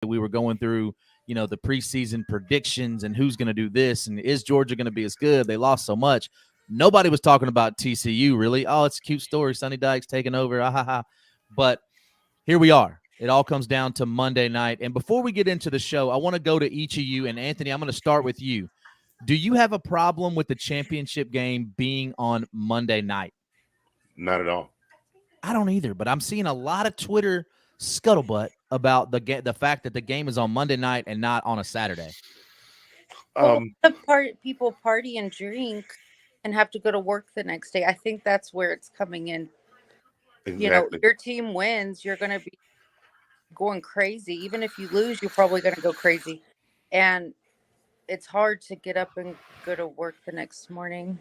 we were going through, the preseason predictions and who's going to do this and is Georgia going to be as good? They lost so much. Nobody was talking about TCU, really. Oh, it's a cute story. Sonny Dykes taking over. Ah, ha, ha. But here we are. It all comes down to Monday night. And before we get into the show, I want to go to each of you. And, Anthony, I'm going to start with you. Do you have a problem with the championship game being on Monday night? Not at all. I don't either, but I'm seeing a lot of Twitter scuttlebutt about the fact that the game is on Monday night and not on a Saturday. People party and drink and have to go to work the next day. I think that's where it's coming in. Exactly. Your team wins, you're going to be going crazy. Even if you lose, you're probably going to go crazy. And it's hard to get up and go to work the next morning.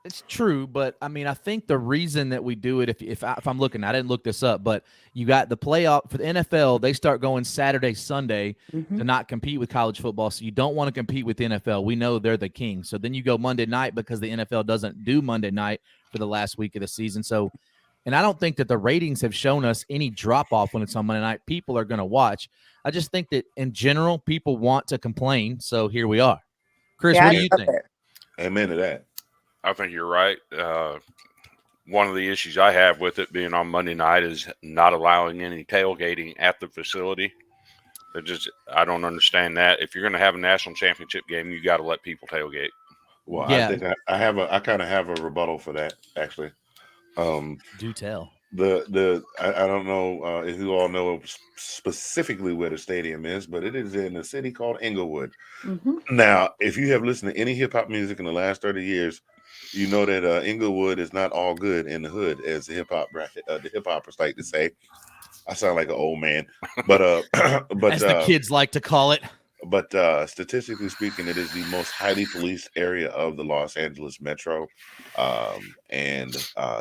It's true, but I mean, I think the reason that we do it, if I'm looking, I didn't look this up, but you got the playoff for the NFL. They start going Saturday, Sunday to not compete with college football. So you don't want to compete with the NFL. We know they're the king. So then you go Monday night because the NFL doesn't do Monday night for the last week of the season. So, and I don't think that the ratings have shown us any drop off when it's on Monday night. People are going to watch. I just think that in general, people want to complain. So here we are. Chris, what do you think? Amen to that. I think you're right. One of the issues I have with it being on Monday night is not allowing any tailgating at the facility. I don't understand that. If you're going to have a national championship game, you got to let people tailgate. Well, yeah. I think I kind of have a rebuttal for that, actually. Do tell. I don't know if you all know specifically where the stadium is, but it is in a city called Inglewood. Now, if you have listened to any hip hop music in the last 30 years, you know that Inglewood is not all good in the hood, as the hip hoppers like to say. I sound like an old man, but as the kids like to call it. But statistically speaking, it is the most highly policed area of the Los Angeles metro. And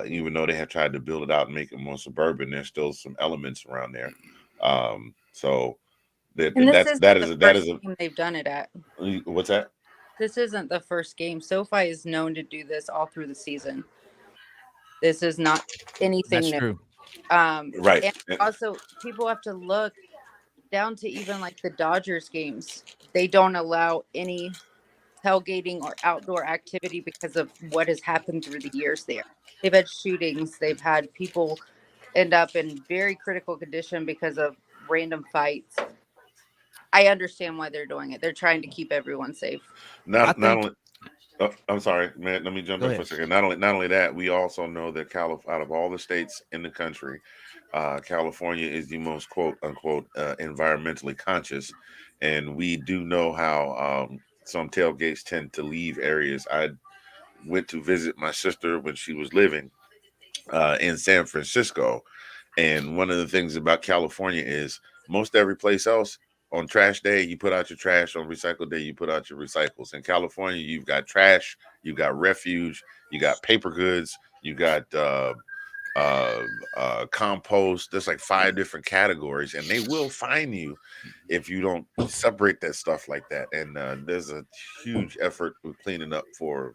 even though they have tried to build it out and make it more suburban, there's still some elements around there. So that is a they've done it at. What's that? This isn't the first game. SoFi is known to do this all through the season. This is not anything That's new. True. Right. And also, people have to look down to even like the Dodgers games. They don't allow any tailgating or outdoor activity because of what has happened through the years there. They've had shootings. They've had people end up in very critical condition because of random fights. I understand why they're doing it. They're trying to keep everyone safe. Not only. Oh, I'm sorry, man. Let me jump in for a second. Not only that, we also know that out of all the states in the country, California is the most quote unquote environmentally conscious, and we do know how some tailgates tend to leave areas. I went to visit my sister when she was living in San Francisco, and one of the things about California is most every place else, on trash day, you put out your trash. On recycle day, you put out your recycles. In California, you've got trash, you've got refuge, you got paper goods, you got compost. There's like 5 different categories, and they will fine you if you don't separate that stuff like that. And there's a huge effort with cleaning up for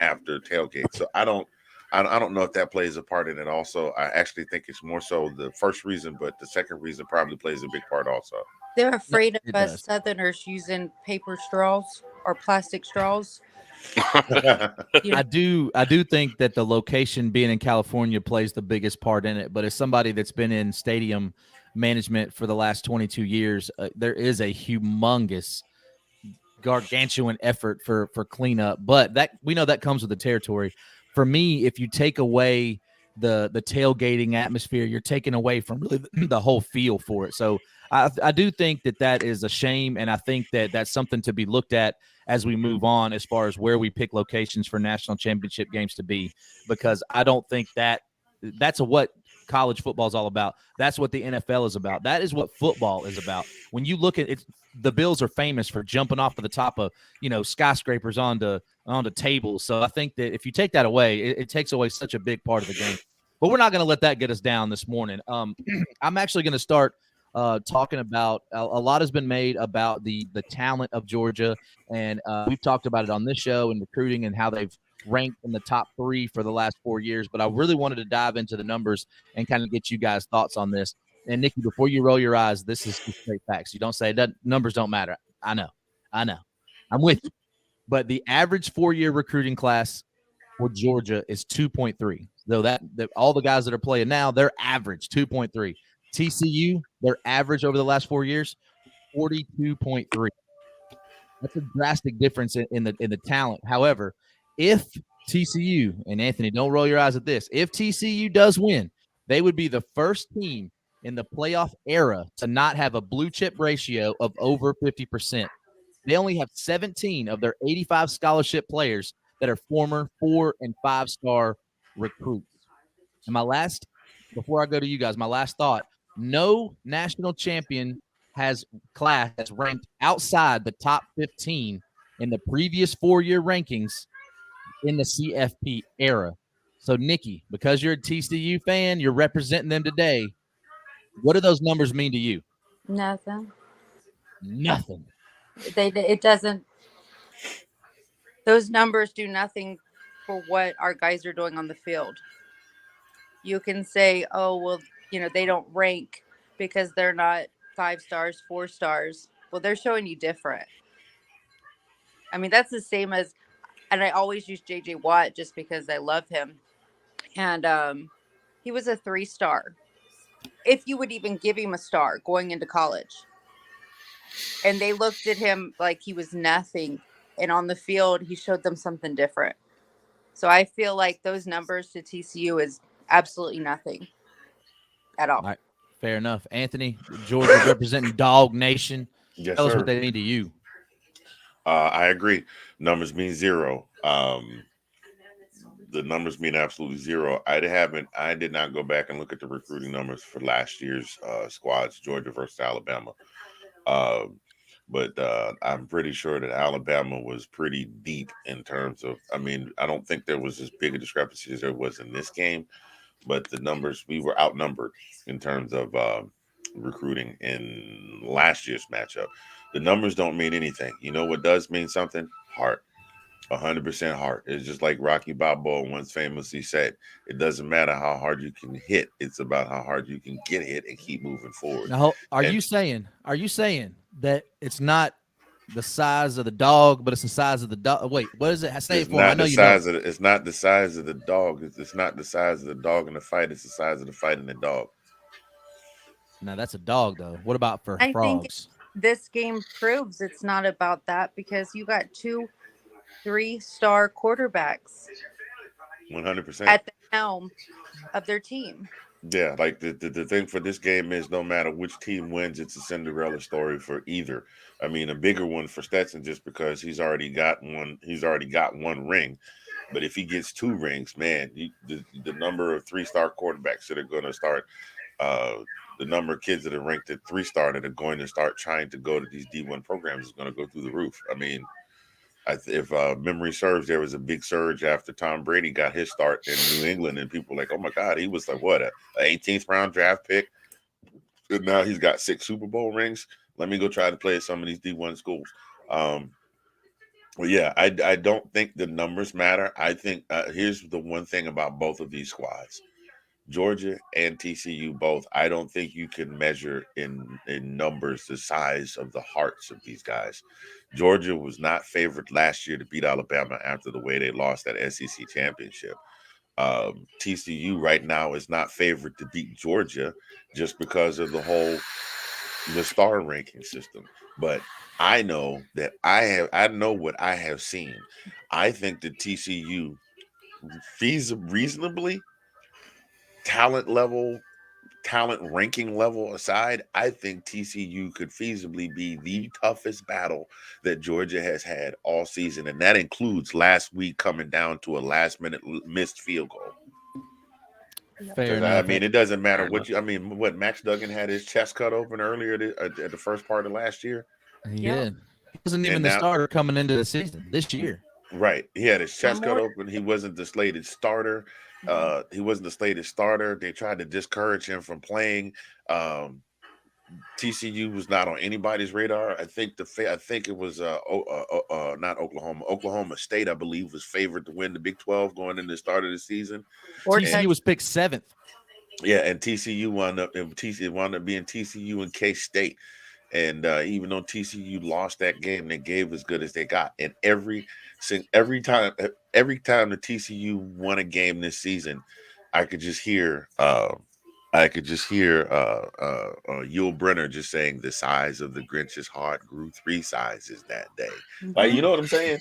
after tailgate. So I don't know if that plays a part in it. Also, I actually think it's more so the first reason, but the second reason probably plays a big part also. They're afraid of us Southerners using paper straws or plastic straws. I do think that the location being in California plays the biggest part in it. But as somebody that's been in stadium management for the last 22 years, there is a humongous, gargantuan effort for cleanup. But that we know that comes with the territory. For me, if you take away the tailgating atmosphere, you're taking away from really the whole feel for it. So I do think that is a shame, and I think that that's something to be looked at as we move on as far as where we pick locations for national championship games to be, because I don't think that's what college football is all about. That's what the NFL is about. That is what football is about. When you look at it, the Bills are famous for jumping off of the top of skyscrapers onto tables. So I think that if you take that away, it takes away such a big part of the game. But we're not going to let that get us down this morning. I'm actually going to start talking about a lot has been made about the talent of Georgia, and we've talked about it on this show and recruiting and how they've ranked in the top 3 for the last 4 years. But I really wanted to dive into the numbers and kind of get you guys' thoughts on this. and Nikki, before you roll your eyes, this is just straight facts. You don't say that numbers don't matter. I know. I'm with you. But the average 4-year recruiting class for Georgia is 2.3. Though that all the guys that are playing now, they're average 2.3. TCU, their average over the last 4 years, 42.3. That's a drastic difference in the talent. However, if TCU, and Anthony, don't roll your eyes at this, if TCU does win, they would be the first team in the playoff era to not have a blue chip ratio of over 50%. They only have 17 of their 85 scholarship players that are former 4- and 5-star recruits. And before I go to you guys, my last thought, no national champion has ranked outside the top 15 in the previous 4-year rankings in the CFP era. So, Nikki, because you're a TCU fan, you're representing them today. What do those numbers mean to you? Nothing. Nothing. Those numbers do nothing for what our guys are doing on the field. You can say, oh, well, they don't rank because they're not 5 stars, 4 stars. Well, they're showing you different. I mean, that's the same as, and I always use JJ Watt just because I love him. And he was a 3-star. If you would even give him a star going into college. And they looked at him like he was nothing. And on the field, he showed them something different. So I feel like those numbers to TCU is absolutely nothing at all. All right. Fair enough. Anthony, Georgia representing Dog Nation. Yes, Tell us sir. what they mean to you. I agree. Numbers mean zero. The numbers mean absolutely zero. I did not go back and look at the recruiting numbers for last year's squads, Georgia versus Alabama. But I'm pretty sure that Alabama was pretty deep in terms of, I don't think there was as big a discrepancy as there was in this game, but the numbers, we were outnumbered in terms of recruiting in last year's matchup. The numbers don't mean anything. You know what does mean something? Heart. 100% heart. It's just like Rocky Balboa once famously said, it doesn't matter how hard you can hit. It's about how hard you can get hit and keep moving forward. Now, are you saying that it's not the size of the dog, but it's the size of the dog? Wait, what is it? Say it for me. I know you know. It's not the size of the dog. It's not the size of the dog in the fight. It's the size of the fight in the dog. Now, that's a dog, though. What about for I think frogs? this game proves it's not about that because you got 2 3-star quarterbacks 100% at the helm of their team. Yeah, like the thing for this game is no matter which team wins, it's a Cinderella story for either. I mean, a bigger one for Stetson just because he's already got one. He's already got 1 ring, but if he gets 2 rings, man, the number of 3-star quarterbacks that are going to start, the number of kids that are ranked at 3-star that are going to start trying to go to these D1 programs is going to go through the roof. I mean, if memory serves, there was a big surge after Tom Brady got his start in New England, and people were like, "Oh my God, he was like what, a 18th round draft pick, and now he's got 6 Super Bowl rings. Let me go try to play at some of these D1 schools." Well, yeah, I don't think the numbers matter. I think here's the one thing about both of these squads. Georgia and TCU both, I don't think you can measure in numbers the size of the hearts of these guys. Georgia was not favored last year to beat Alabama after the way they lost that SEC championship. TCU right now is not favored to beat Georgia just because of the star ranking system. But I know that I know what I have seen. I think that TCU reasonably talent ranking level aside, I think TCU could feasibly be the toughest battle that Georgia has had all season. And that includes last week coming down to a last minute missed field goal. Fair enough. I mean, it doesn't matter what Max Duggan had his chest cut open earlier at the first part of last year. He did. He wasn't even the starter coming into the season this year. Right. He had his chest cut open. He wasn't the slated starter. He wasn't the slated starter. They tried to discourage him from playing. TCU was not on anybody's radar. I think it was not Oklahoma. Oklahoma State, I believe, was favored to win the Big 12 going into the start of the season. TCU was picked 7th. Yeah, and TCU wound up being TCU and K-State. And even though TCU lost that game, they gave as good as they got. And every time the TCU won a game this season, I could just hear Yul Brynner just saying the size of the Grinch's heart grew 3 sizes that day. Like, you know what I'm saying?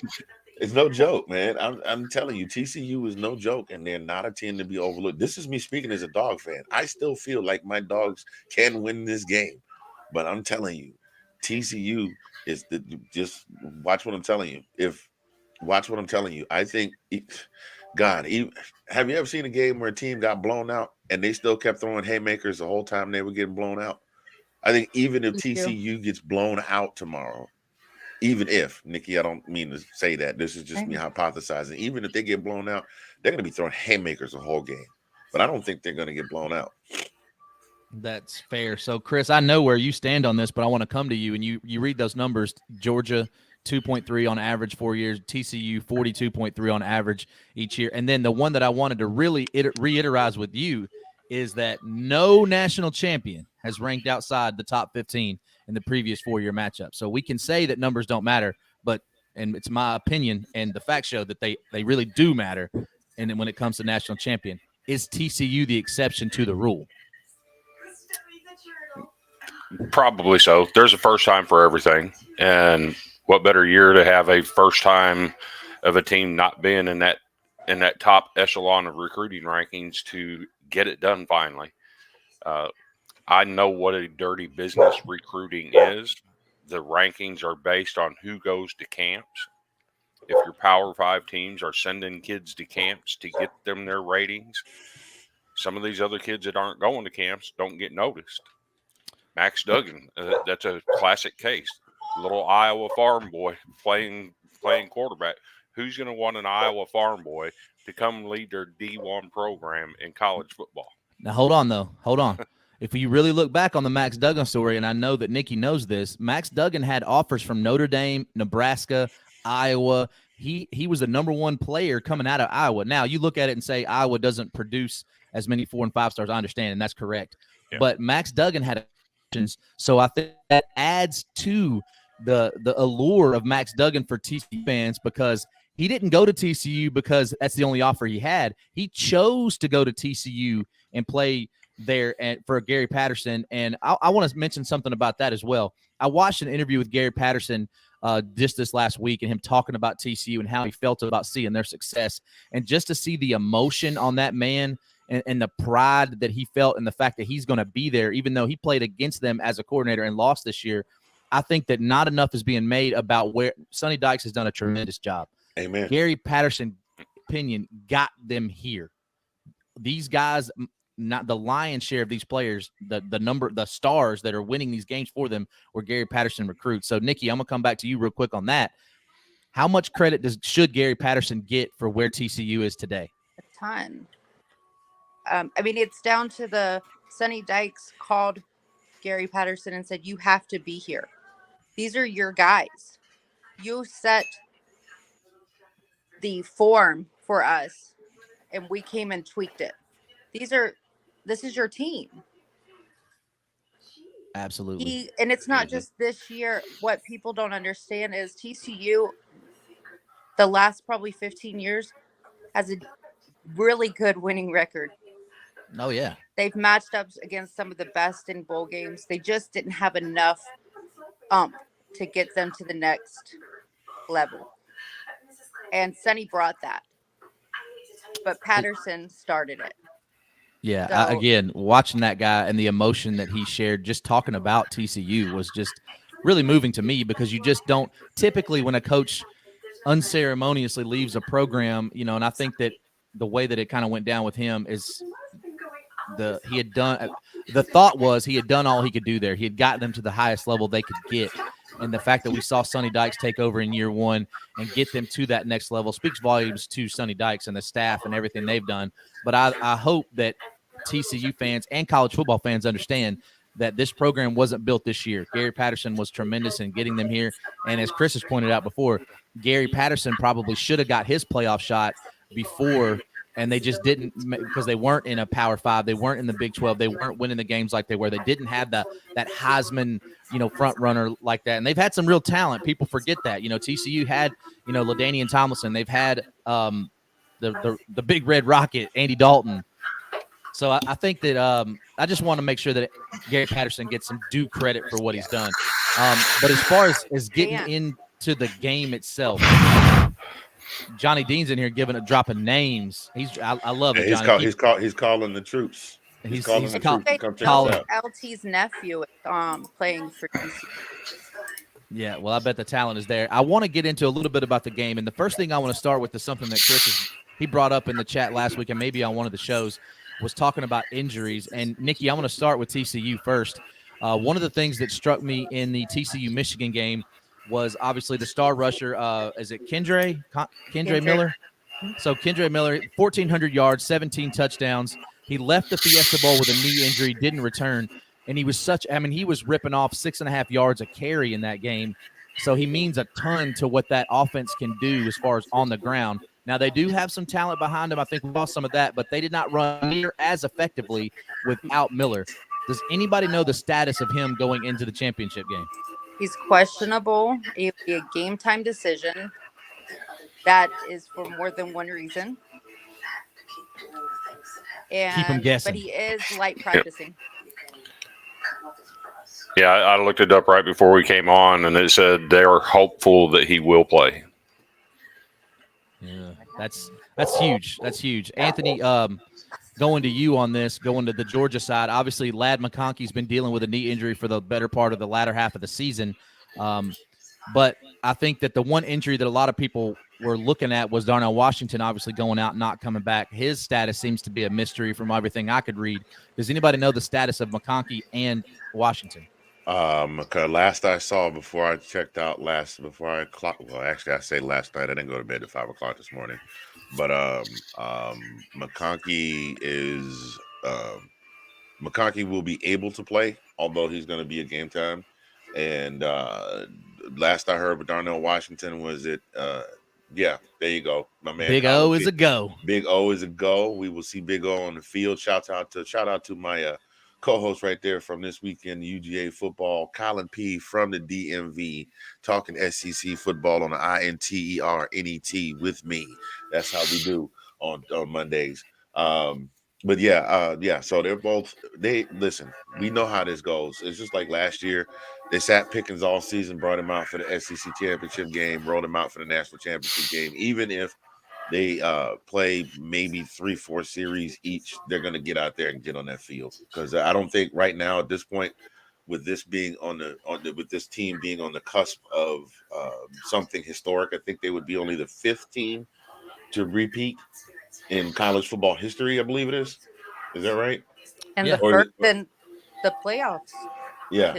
It's no joke, man. I'm telling you, TCU is no joke, and they're not a team to be overlooked. This is me speaking as a dog fan. I still feel like my dogs can win this game, but I'm telling you, TCU is just watch what I'm telling you. Watch what I'm telling you. I think, God, have you ever seen a game where a team got blown out and they still kept throwing haymakers the whole time they were getting blown out? I think even if TCU gets blown out tomorrow. Even if, Nikki, I don't mean to say that. This is just me hypothesizing. Even if they get blown out, they're going to be throwing haymakers the whole game. But I don't think they're going to get blown out. That's fair. So, Chris, I know where you stand on this, but I want to come to you. And you read those numbers. Georgia, 2.3 on average 4 years. TCU, 42.3 on average each year. And then the one that I wanted to really reiterate with you is that no national champion has ranked outside the top 15 in the previous 4-year matchup. So we can say that numbers don't matter, and it's my opinion, and the facts show that they really do matter. And then when it comes to national champion, is TCU the exception to the rule? Probably so. There's a first time for everything. And what better year to have a first time of a team not being in that top echelon of recruiting rankings to get it done finally. I know what a dirty business recruiting is. The rankings are based on who goes to camps. If your Power 5 teams are sending kids to camps to get them their ratings, some of these other kids that aren't going to camps don't get noticed. Max Duggan, that's a classic case. Little Iowa farm boy playing quarterback. Who's going to want an Iowa farm boy to come lead their D1 program in college football? Now, hold on, though. Hold on. If you really look back on the Max Duggan story, and I know that Nikki knows this, Max Duggan had offers from Notre Dame, Nebraska, Iowa. He was the number 1 player coming out of Iowa. Now, you look at it and say Iowa doesn't produce as many 4 and 5 stars. I understand, and that's correct. Yeah. But Max Duggan had options, so I think that adds to the allure of Max Duggan for TCU fans, because he didn't go to TCU because that's the only offer he had. He chose to go to TCU and play there for Gary Patterson. And I want to mention something about that as well. I watched an interview with Gary Patterson just this last week, and him talking about TCU and how he felt about seeing their success. And just to see the emotion on that man and the pride that he felt and the fact that he's going to be there, even though he played against them as a coordinator and lost this year, I think that not enough is being made about where Sonny Dykes has done a tremendous job. Amen. Gary Patterson, opinion, got them here. These guys, not the lion's share of these players, the stars that are winning these games for them were Gary Patterson recruits. So, Nikki, I'm going to come back to you real quick on that. How much credit should Gary Patterson get for where TCU is today? A ton. I mean, it's down to the Sonny Dykes called Gary Patterson and said, you have to be here. These are your guys. You set the form for us, and we came and tweaked it. This is your team. Absolutely. And it's not just this year. What people don't understand is TCU, the last probably 15 years, has a really good winning record. Oh, yeah. They've matched up against some of the best in bowl games. They just didn't have enough to get them to the next level. And Sonny brought that. But Patterson started it. Yeah, So, again, watching that guy and the emotion that he shared just talking about TCU was just really moving to me, because you just don't typically, when a coach unceremoniously leaves a program, and I think that the way that it kind of went down with him is the thought was he had done all he could do there. He had gotten them to the highest level they could get. And the fact that we saw Sonny Dykes take over in year 1 and get them to that next level speaks volumes to Sonny Dykes and the staff and everything they've done. But I hope that TCU fans and college football fans understand that this program wasn't built this year. Gary Patterson was tremendous in getting them here. And as Chris has pointed out before, Gary Patterson probably should have got his playoff shot before and they just didn't, because they weren't in a Power 5, they weren't in the Big 12, they weren't winning the games like they were. They didn't have that Heisman, front runner like that. And they've had some real talent. People forget that. TCU had, LaDainian Tomlinson. They've had the big red rocket, Andy Dalton. So I think that I just want to make sure that Gary Patterson gets some due credit for what he's done. But as far as getting into the game itself, Johnny Dean's in here dropping names. I love it. Johnny. He's calling the troops. He's calling the troops. Come check us out. LT's nephew playing for DC. Yeah, well, I bet the talent is there. I want to get into a little bit about the game, and the first thing I want to start with is something that he brought up in the chat last week, and maybe on one of the shows, was talking about injuries. And Nikki, I'm going to start with TCU first. One of the things that struck me in the TCU Michigan game was obviously the star rusher. Is it Kendre Miller? So Kendre Miller, 1,400 yards, 17 touchdowns. He left the Fiesta Bowl with a knee injury, didn't return. And he was he was ripping off 6.5 yards a carry in that game. So he means a ton to what that offense can do as far as on the ground. Now, they do have some talent behind them. I think we lost some of that, but they did not run near as effectively without Miller. Does anybody know the status of him going into the championship game? He's questionable. It would be a game time decision. That is for more than one reason. And, keep him guessing. But he is light practicing. Yeah, I looked it up right before we came on, and it said they're hopeful that he will play. Yeah, that's huge. That's huge. Anthony, going to you on this, going to the Georgia side. Obviously, Ladd McConkey's been dealing with a knee injury for the better part of the latter half of the season. But I think that the one injury that a lot of people were looking at was Darnell Washington, obviously going out, not coming back. His status seems to be a mystery from everything I could read. Does anybody know the status of McConkey and Washington? Last I saw before I checked out before I clocked. Well, actually, I say last night. I didn't go to bed at 5 o'clock this morning. But McConkey will be able to play, although he's going to be a game time. And last I heard with Darnell Washington was it. Yeah, there you go, my man. Big O is a go. Big O is a go. We will see Big O on the field. Shout out to my co-host right there from this weekend, UGA football, Colin P. from the DMV, talking SEC football on the INTERNET with me. That's how we do on Mondays. But yeah. So listen. We know how this goes. It's just like last year. They sat Pickens all season, brought him out for the SEC championship game, rolled him out for the national championship game. Even if they play maybe 3-4 series each, they're going to get out there and get on that field. Because I don't think right now at this point, with this being with this team being on the cusp of something historic, I think they would be only the 5th team to repeat in college football history. I believe it is. Is that right? And the first in the playoffs. Yeah.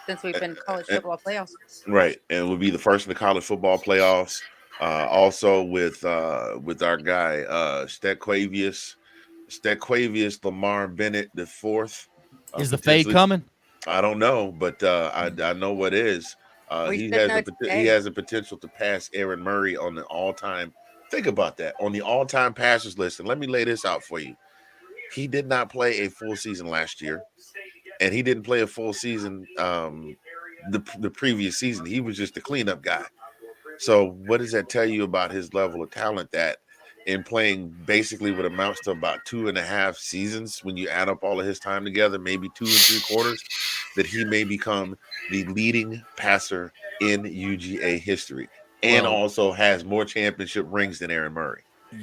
Since we've been college football playoffs. Right. And it would be the first in the college football playoffs. Also with our guy Stequavius Lamar Bennett the 4th. Is the fade coming? I don't know, but I know what is. He has a potential to pass Aaron Murray on the all-time. Think about that, on the all-time passers list. And let me lay this out for you. He did not play a full season last year, and he didn't play a full season the previous season. He was just the cleanup guy. So what does that tell you about his level of talent, that in playing basically what amounts to about 2.5 seasons, when you add up all of his time together, maybe 2 3/4, that he may become the leading passer in UGA history, and also has more championship rings than Aaron Murray.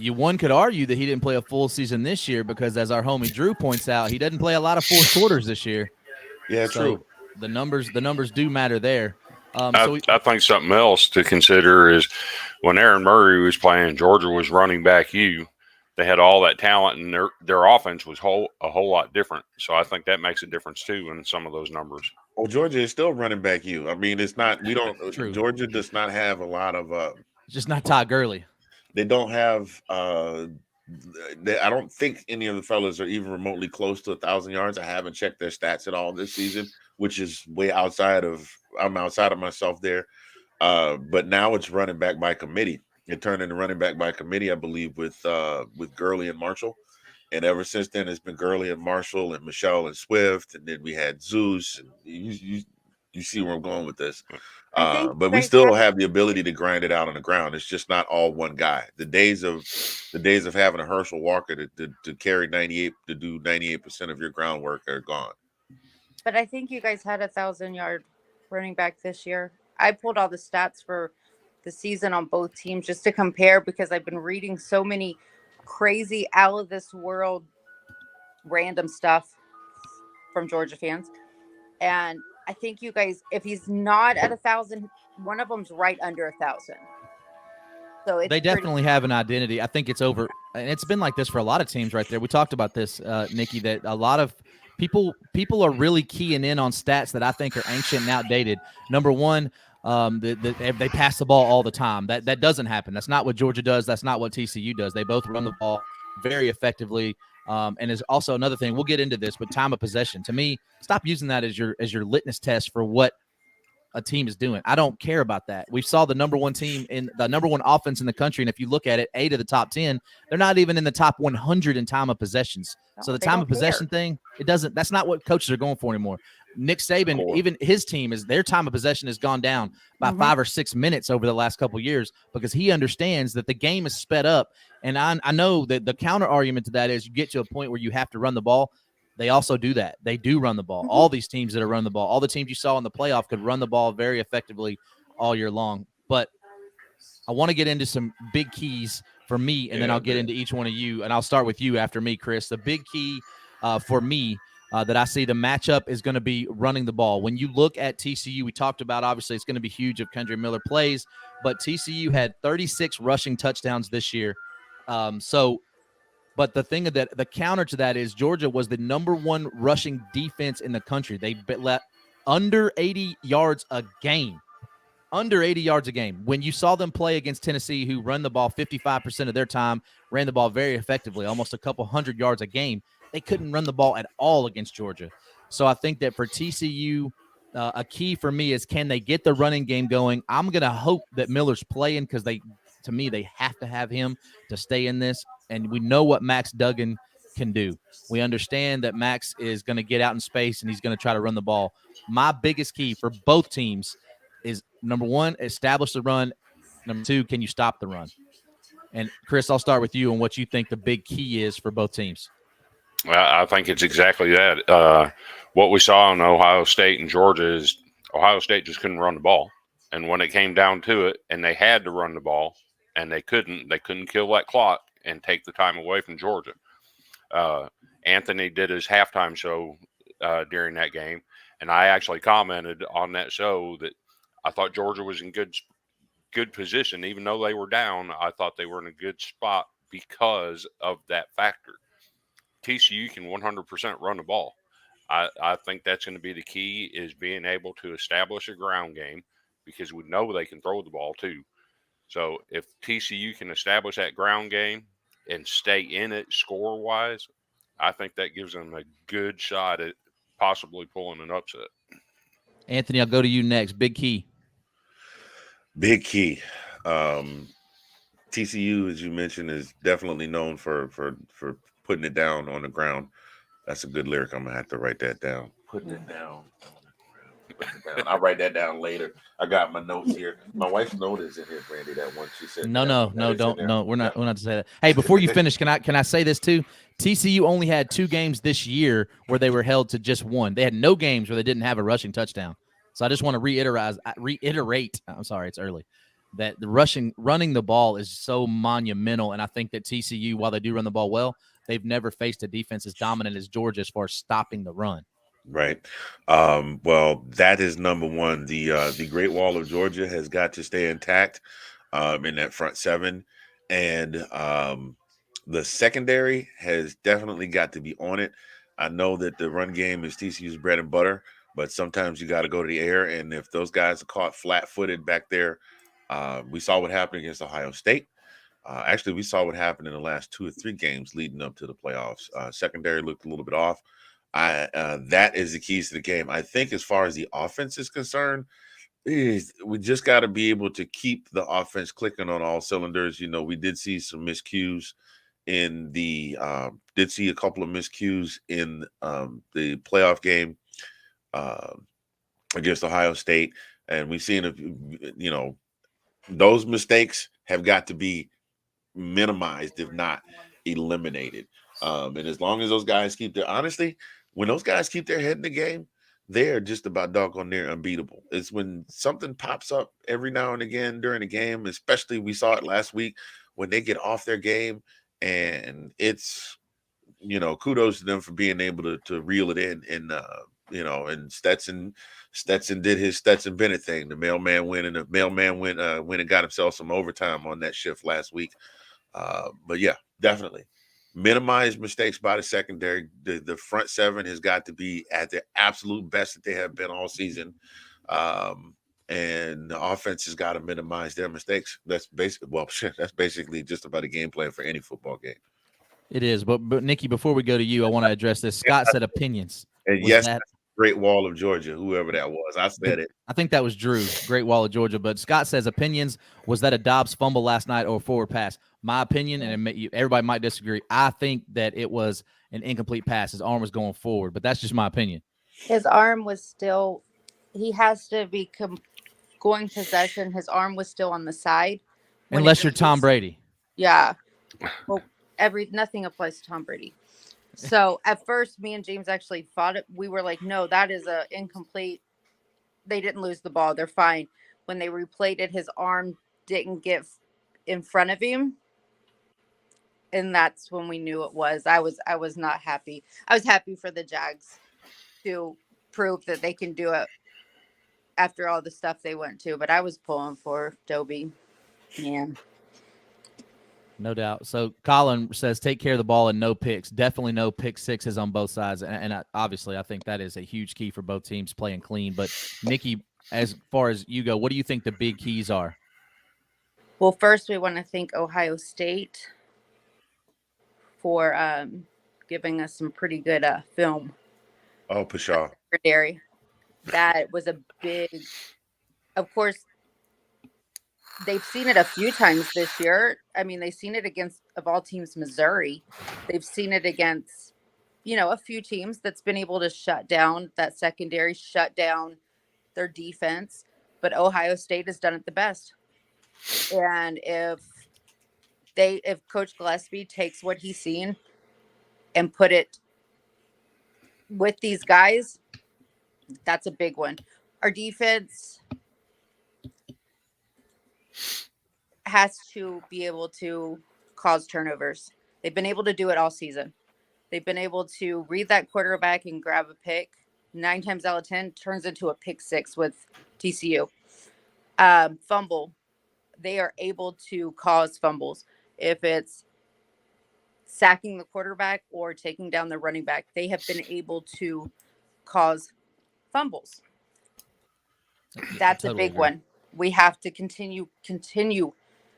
One could argue that he didn't play a full season this year because, as our homie Drew points out, he doesn't play a lot of 4th quarters this year. Yeah, so true. The numbers do matter there. I think something else to consider is when Aaron Murray was playing, Georgia was running back you. They had all that talent, and their offense was a whole lot different. So I think that makes a difference too in some of those numbers. Well, Georgia is still running back you. I mean, it's not. We don't. True. Georgia does not have a lot of. Just not Todd Gurley. They don't have. I don't think any of the fellas are even remotely close to 1,000 yards. I haven't checked their stats at all this season, which is way outside of. I'm outside of myself there. But now it's running back by committee. It turned into running back by committee, I believe, with Gurley and Marshall. And ever since then, it's been Gurley and Marshall and Michelle and Swift, and then we had Zeus. And you see where I'm going with this. But we still have the ability to grind it out on the ground. It's just not all one guy. The days of having a Herschel Walker to carry 98 to do 98% of your groundwork are gone. But I think you guys had 1,000-yard running back this year. I pulled all the stats for the season on both teams just to compare, because I've been reading so many crazy out of this world random stuff from Georgia fans. And I think you guys, if he's not at 1,000, one of them's right under 1,000. So they definitely have an identity. I think it's over, and it's been like this for a lot of teams right there. We talked about this, Nikki, that a lot of people are really keying in on stats that I think are ancient and outdated. Number one, they pass the ball all the time. That doesn't happen. That's not what Georgia does. That's not what TCU does. They both run the ball very effectively. And is also another thing, we'll get into this, but time of possession. To me, stop using that as your litmus test for what a team is doing. I don't care about that. We saw the number one team in the number one offense in the country, and if you look at it, 8 of the top 10, they're not even in the top 100 in time of possessions. So the time of possession thing, that's not what coaches are going for anymore. Nick Saban, even his team, their time of possession has gone down by 5 or 6 minutes over the last couple of years, because he understands that the game is sped up. And I know that the counter argument to that is you get to a point where you have to run the ball. They also do that. They do run the ball. All these teams that are running the ball, all the teams you saw in the playoff could run the ball very effectively all year long. But I want to get into some big keys for me, and then I'll get into each one of you. And I'll start with you after me, Chris. The big key for me that I see the matchup is going to be running the ball. When you look at TCU, we talked about, obviously, it's going to be huge if Kendra Miller plays, but TCU had 36 rushing touchdowns this year. But the thing that the counter to that is Georgia was the number one rushing defense in the country. They let under 80 yards a game. Under 80 yards a game. When you saw them play against Tennessee, who run the ball 55% of their time, ran the ball very effectively, almost a couple hundred yards a game, they couldn't run the ball at all against Georgia. So I think that for TCU, a key for me is, can they get the running game going? I'm going to hope that Miller's playing, because to me, they have to have him to stay in this. And we know what Max Duggan can do. We understand that Max is going to get out in space and he's going to try to run the ball. My biggest key for both teams is, number one, establish the run. Number two, can you stop the run? And Chris, I'll start with you on what you think the big key is for both teams. Well, I think it's exactly that. What we saw in Ohio State and Georgia is Ohio State just couldn't run the ball. And when it came down to it and they had to run the ball and they couldn't kill that clock and take the time away from Georgia. Anthony did his halftime show during that game, and I actually commented on that show that I thought Georgia was in good position. Even though they were down, I thought they were in a good spot because of that factor. TCU can 100% run the ball. I think that's going to be the key, is being able to establish a ground game, because we know they can throw the ball too. So if TCU can establish that ground game and stay in it score-wise, I think that gives them a good shot at possibly pulling an upset. Anthony, I'll go to you next. Big key. Big key. TCU, as you mentioned, is definitely known for putting it down on the ground. That's a good lyric. I'm going to have to write that down. Putting it down. I'll write that down later. I got my notes here. My wife's note is in here, Brandy. That one she said. No, don't. No, we're not to say that. Hey, before you finish, can I say this too? TCU only had 2 games this year where they were held to just 1. They had no games where they didn't have a rushing touchdown. So I just want to reiterate. I'm sorry, it's early. That the running the ball is so monumental, and I think that TCU, while they do run the ball well, they've never faced a defense as dominant as Georgia as far as stopping the run. Right. Well, that is number one. The Great Wall of Georgia has got to stay intact in that front 7. And the secondary has definitely got to be on it. I know that the run game is TCU's bread and butter, but sometimes you got to go to the air. And if those guys are caught flat-footed back there, we saw what happened against Ohio State. Actually, we saw what happened in the last 2 or 3 games leading up to the playoffs. Secondary looked a little bit off. That is the keys to the game. I think as far as the offense is concerned, we just got to be able to keep the offense clicking on all cylinders. You know, we did see some miscues in the did see a couple of miscues in the playoff game against Ohio State, and we've seen you know, those mistakes have got to be minimized, if not eliminated. And as long as those guys keep their when those guys keep their head in the game, they're just about doggone near unbeatable. It's when something pops up every now and again during the game, especially we saw it last week, when they get off their game, and it's, you know, kudos to them for being able to reel it in. And you know, and Stetson did his Stetson Bennett thing. The mailman went and got himself some overtime on that shift last week. But yeah, definitely minimize mistakes by the secondary. The front seven has got to be at their absolute best that they have been all season. And the offense has got to minimize their mistakes. That's basically just about a game plan for any football game. It is. But Nikki, before we go to you, I want to address this. Scott said opinions. And Was yes, that Great Wall of Georgia, whoever that was. I said it. I think that was Drew, Great Wall of Georgia. But Scott says opinions. Was that a Dobbs fumble last night or a forward pass? My opinion, and everybody might disagree, I think that it was an incomplete pass. His arm was going forward, but that's just my opinion. His arm was still, he has to be going possession. His arm was still on the side. Unless you're Tom Brady. Yeah. Well, nothing applies to Tom Brady. So at first, me and James actually fought it. We were like, no, that is a incomplete. They didn't lose the ball. They're fine. When they replayed it, his arm didn't get in front of him. And that's when we knew it was. I was not happy. I was happy for the Jags to prove that they can do it after all the stuff they went to. But I was pulling for Dobie. Yeah. No doubt. So Colin says, take care of the ball and no picks. Definitely no pick sixes on both sides. And obviously, I think that is a huge key for both teams playing clean. But Nikki, as far as you go, what do you think the big keys are? Well, first, we want to thank Ohio State for giving us some pretty good film. Oh, Pshaw. That was a big, of course, they've seen it a few times this year. I mean, they've seen it against, of all teams, Missouri. They've seen it against, a few teams that's been able to shut down that secondary, shut down their defense. But Ohio State has done it the best. And if Coach Gillespie takes what he's seen and put it with these guys, that's a big one. Our defense has to be able to cause turnovers. They've been able to do it all season. They've been able to read that quarterback and grab a pick. 9 times out of 10 turns into a pick six with TCU. Fumble. They are able to cause fumbles. If it's sacking the quarterback or taking down the running back, they have been able to cause fumbles. That's a big one. We have to continue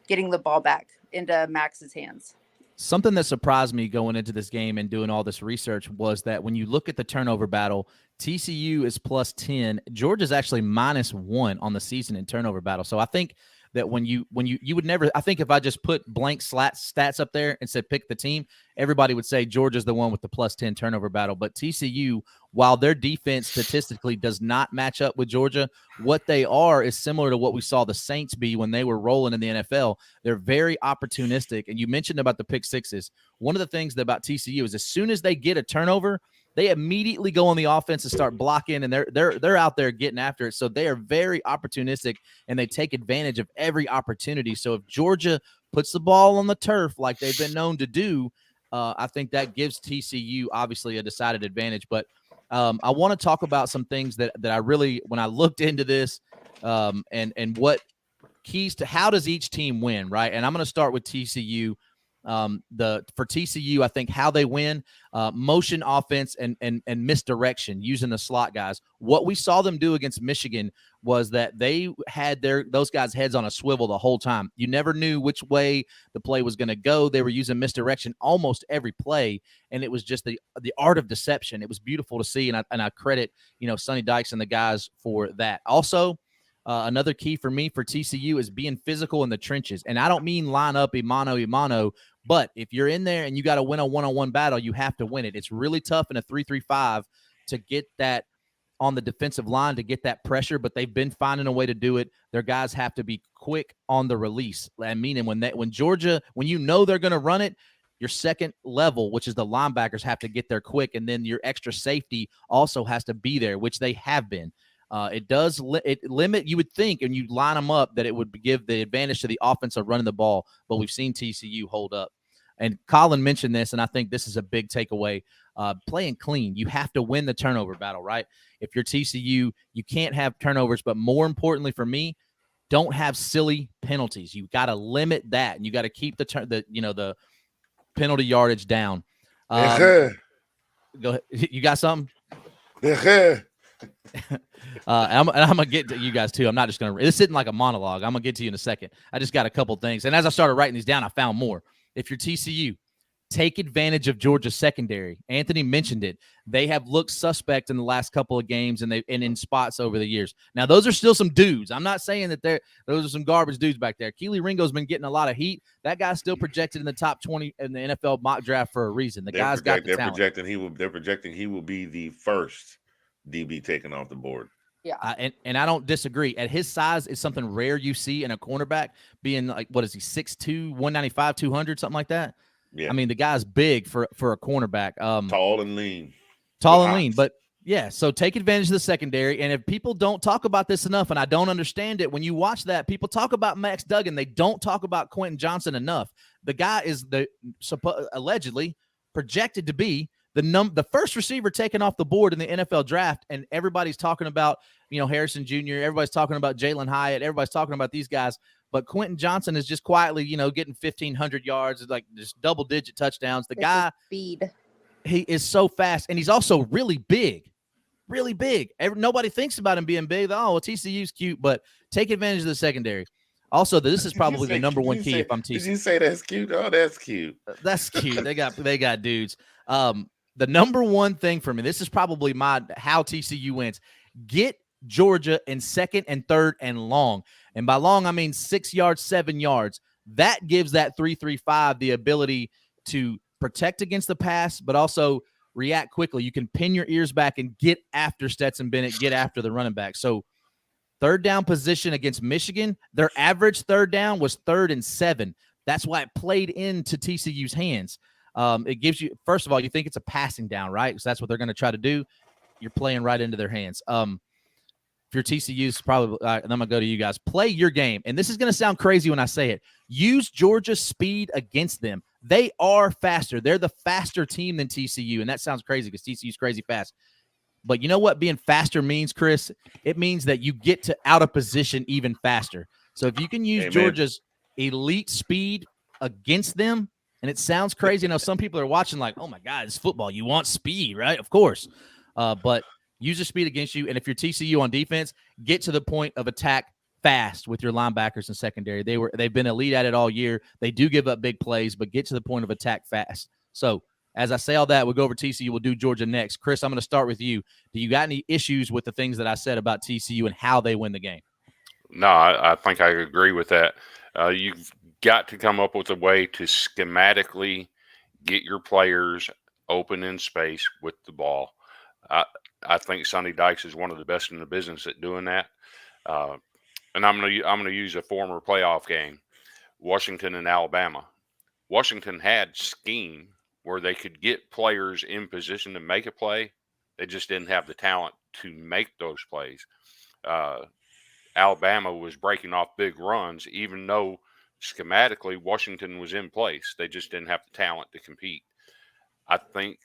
getting the ball back into Max's hands. Something that surprised me going into this game and doing all this research was that when you look at the turnover battle, TCU is plus 10. Georgia's actually -1 on the season in turnover battle. So I think that when you would never, I think if I just put blank stats up there and said pick the team, everybody would say Georgia's the one with the plus 10 turnover battle. But TCU, while their defense statistically does not match up with Georgia, what they are is similar to what we saw the Saints be when they were rolling in the NFL. They're very opportunistic. And you mentioned about the pick sixes. One of the things about TCU is as soon as they get a turnover, they immediately go on the offense and start blocking, and they're out there getting after it. So they are very opportunistic, and they take advantage of every opportunity. So if Georgia puts the ball on the turf like they've been known to do, I think that gives TCU obviously a decided advantage. But I want to talk about some things that I really, when I looked into this, and what keys to how does each team win, right? And I'm going to start with TCU. For TCU, I think how they win, motion offense and misdirection using the slot guys. What we saw them do against Michigan was that they had those guys' heads on a swivel the whole time. You never knew which way the play was going to go. They were using misdirection almost every play, and it was just the art of deception. It was beautiful to see, and I credit Sonny Dykes and the guys for that. Also, another key for me for TCU is being physical in the trenches. And I don't mean line up imano, but if you're in there and you got to win a one-on-one battle, you have to win it. It's really tough in a 3-3-5 to get that on the defensive line, to get that pressure, but they've been finding a way to do it. Their guys have to be quick on the release. I mean, when Georgia, when you know they're going to run it, your second level, which is the linebackers, have to get there quick, and then your extra safety also has to be there, which they have been. It does limit, you would think, and you line them up, that it would give the advantage to the offense of running the ball, but we've seen TCU hold up. And Colin mentioned this, and I think this is a big takeaway. Playing clean. You have to win the turnover battle, right? If you're TCU, you can't have turnovers, but more importantly for me, don't have silly penalties. You got to limit that, and you got to keep the penalty yardage down. Go ahead. You got something? I'm gonna get to you guys too. I'm not just gonna. This isn't like a monologue. I'm gonna get to you in a second. I just got a couple things, and as I started writing these down, I found more. If you're TCU, take advantage of Georgia's secondary. Anthony mentioned it. They have looked suspect in the last couple of games, and in spots over the years. Now, those are still some dudes. I'm not saying that those are some garbage dudes back there. Keely Ringo's been getting a lot of heat. That guy's still projected in the top 20 in the NFL mock draft for a reason. Guy's got the talent. They're projecting he will be the first DB taken off the board. Yeah. And I don't disagree. At his size, it's something rare you see in a cornerback, being like, what is he, 6'2", 195, 200, something like that? Yeah. I mean, the guy's big for a cornerback. Tall and lean. But yeah, so take advantage of the secondary. And if people don't talk about this enough, and I don't understand it, when you watch that, people talk about Max Duggan. They don't talk about Quentin Johnson enough. The guy is allegedly projected to be the first receiver taken off the board in the NFL draft, and everybody's talking about, Harrison Jr., everybody's talking about Jalen Hyatt, everybody's talking about these guys, but Quentin Johnson is just quietly, getting 1,500 yards, like just double-digit touchdowns. The guy, speed. He is so fast, and he's also really big. Really big. Nobody thinks about him being big. Oh, well, TCU's cute, but take advantage of the secondary. Also, this is probably the number one key if I'm TCU. Did you say that's cute? Oh, that's cute. That's cute. They got dudes. The number one thing for me, this is probably how TCU wins. Get Georgia in second and third and long. And by long, I mean 6 yards, 7 yards. That gives that 3-3-5 the ability to protect against the pass, but also react quickly. You can pin your ears back and get after Stetson Bennett, get after the running back. So third down position against Michigan, their average third down was 3rd and 7. That's why it played into TCU's hands. It gives you, first of all, you think it's a passing down, right? Because that's what they're going to try to do. You're playing right into their hands. If you're TCU's, probably, and I'm going to go to you guys. Play your game. And this is going to sound crazy when I say it. Use Georgia's speed against them. They are faster. They're the faster team than TCU. And that sounds crazy because TCU's crazy fast. But you know what being faster means, Chris? It means that you get to out of position even faster. So if you can use Georgia's elite speed against them, and it sounds crazy. I know some people are watching like, oh, my God, it's football. You want speed, right? Of course. But use your speed against you. And if you're TCU on defense, get to the point of attack fast with your linebackers and secondary. They've been elite at it all year. They do give up big plays, but get to the point of attack fast. So as I say all that, we'll go over TCU. We'll do Georgia next. Chris, I'm going to start with you. Do you got any issues with the things that I said about TCU and how they win the game? No, I think I agree with that. You've got to come up with a way to schematically get your players open in space with the ball. I think Sonny Dykes is one of the best in the business at doing that. And I'm gonna use a former playoff game, Washington and Alabama. Washington had scheme where they could get players in position to make a play. They just didn't have the talent to make those plays. Alabama was breaking off big runs, even though schematically Washington was in place. They just didn't have the talent to compete. I think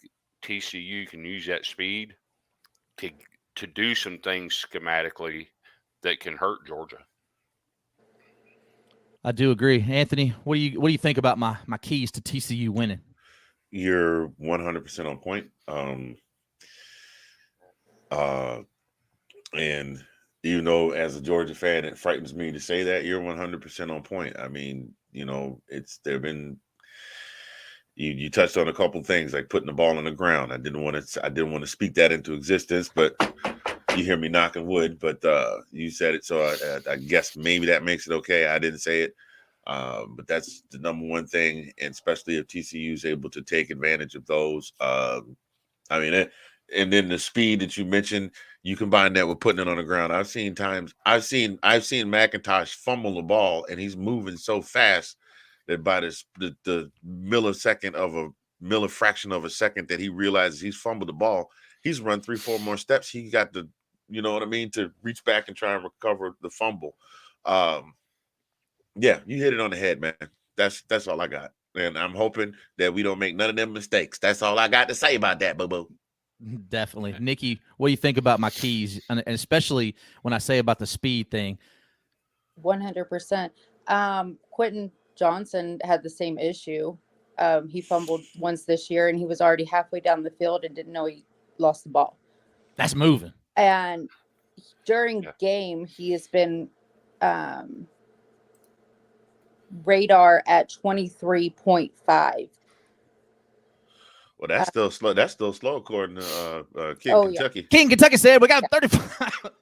TCU can use that speed to do some things schematically that can hurt Georgia. I do agree. Anthony, what do you think about my keys to TCU winning? You're 100% on point. And as a Georgia fan, it frightens me to say that you're 100% on point. I mean, you touched on a couple things like putting the ball on the ground. I didn't want to speak that into existence, but you hear me knocking wood, but you said it, so I guess maybe that makes it okay. I didn't say it, but that's the number one thing, and especially if TCU is able to take advantage of those. I mean, and then the speed that you mentioned, you combine that with putting it on the ground. I've seen McIntosh fumble the ball, and he's moving so fast that by the millisecond of a millifraction of a second that he realizes he's fumbled the ball, he's run 3-4 more steps. He got the, you know what I mean, to reach back and try and recover the fumble. Yeah, you hit it on the head, man. That's all I got. And I'm hoping that we don't make none of them mistakes. That's all I got to say about that, boo-boo. Definitely. Nikki, what do you think about my keys? And especially when I say about the speed thing. 100%. Quentin Johnson had the same issue. He fumbled once this year, and he was already halfway down the field and didn't know he lost the ball. That's moving. And during game, he has been radar at 23.5 Well, that's still slow. That's still slow, according to Kentucky. Yeah. King Kentucky said we got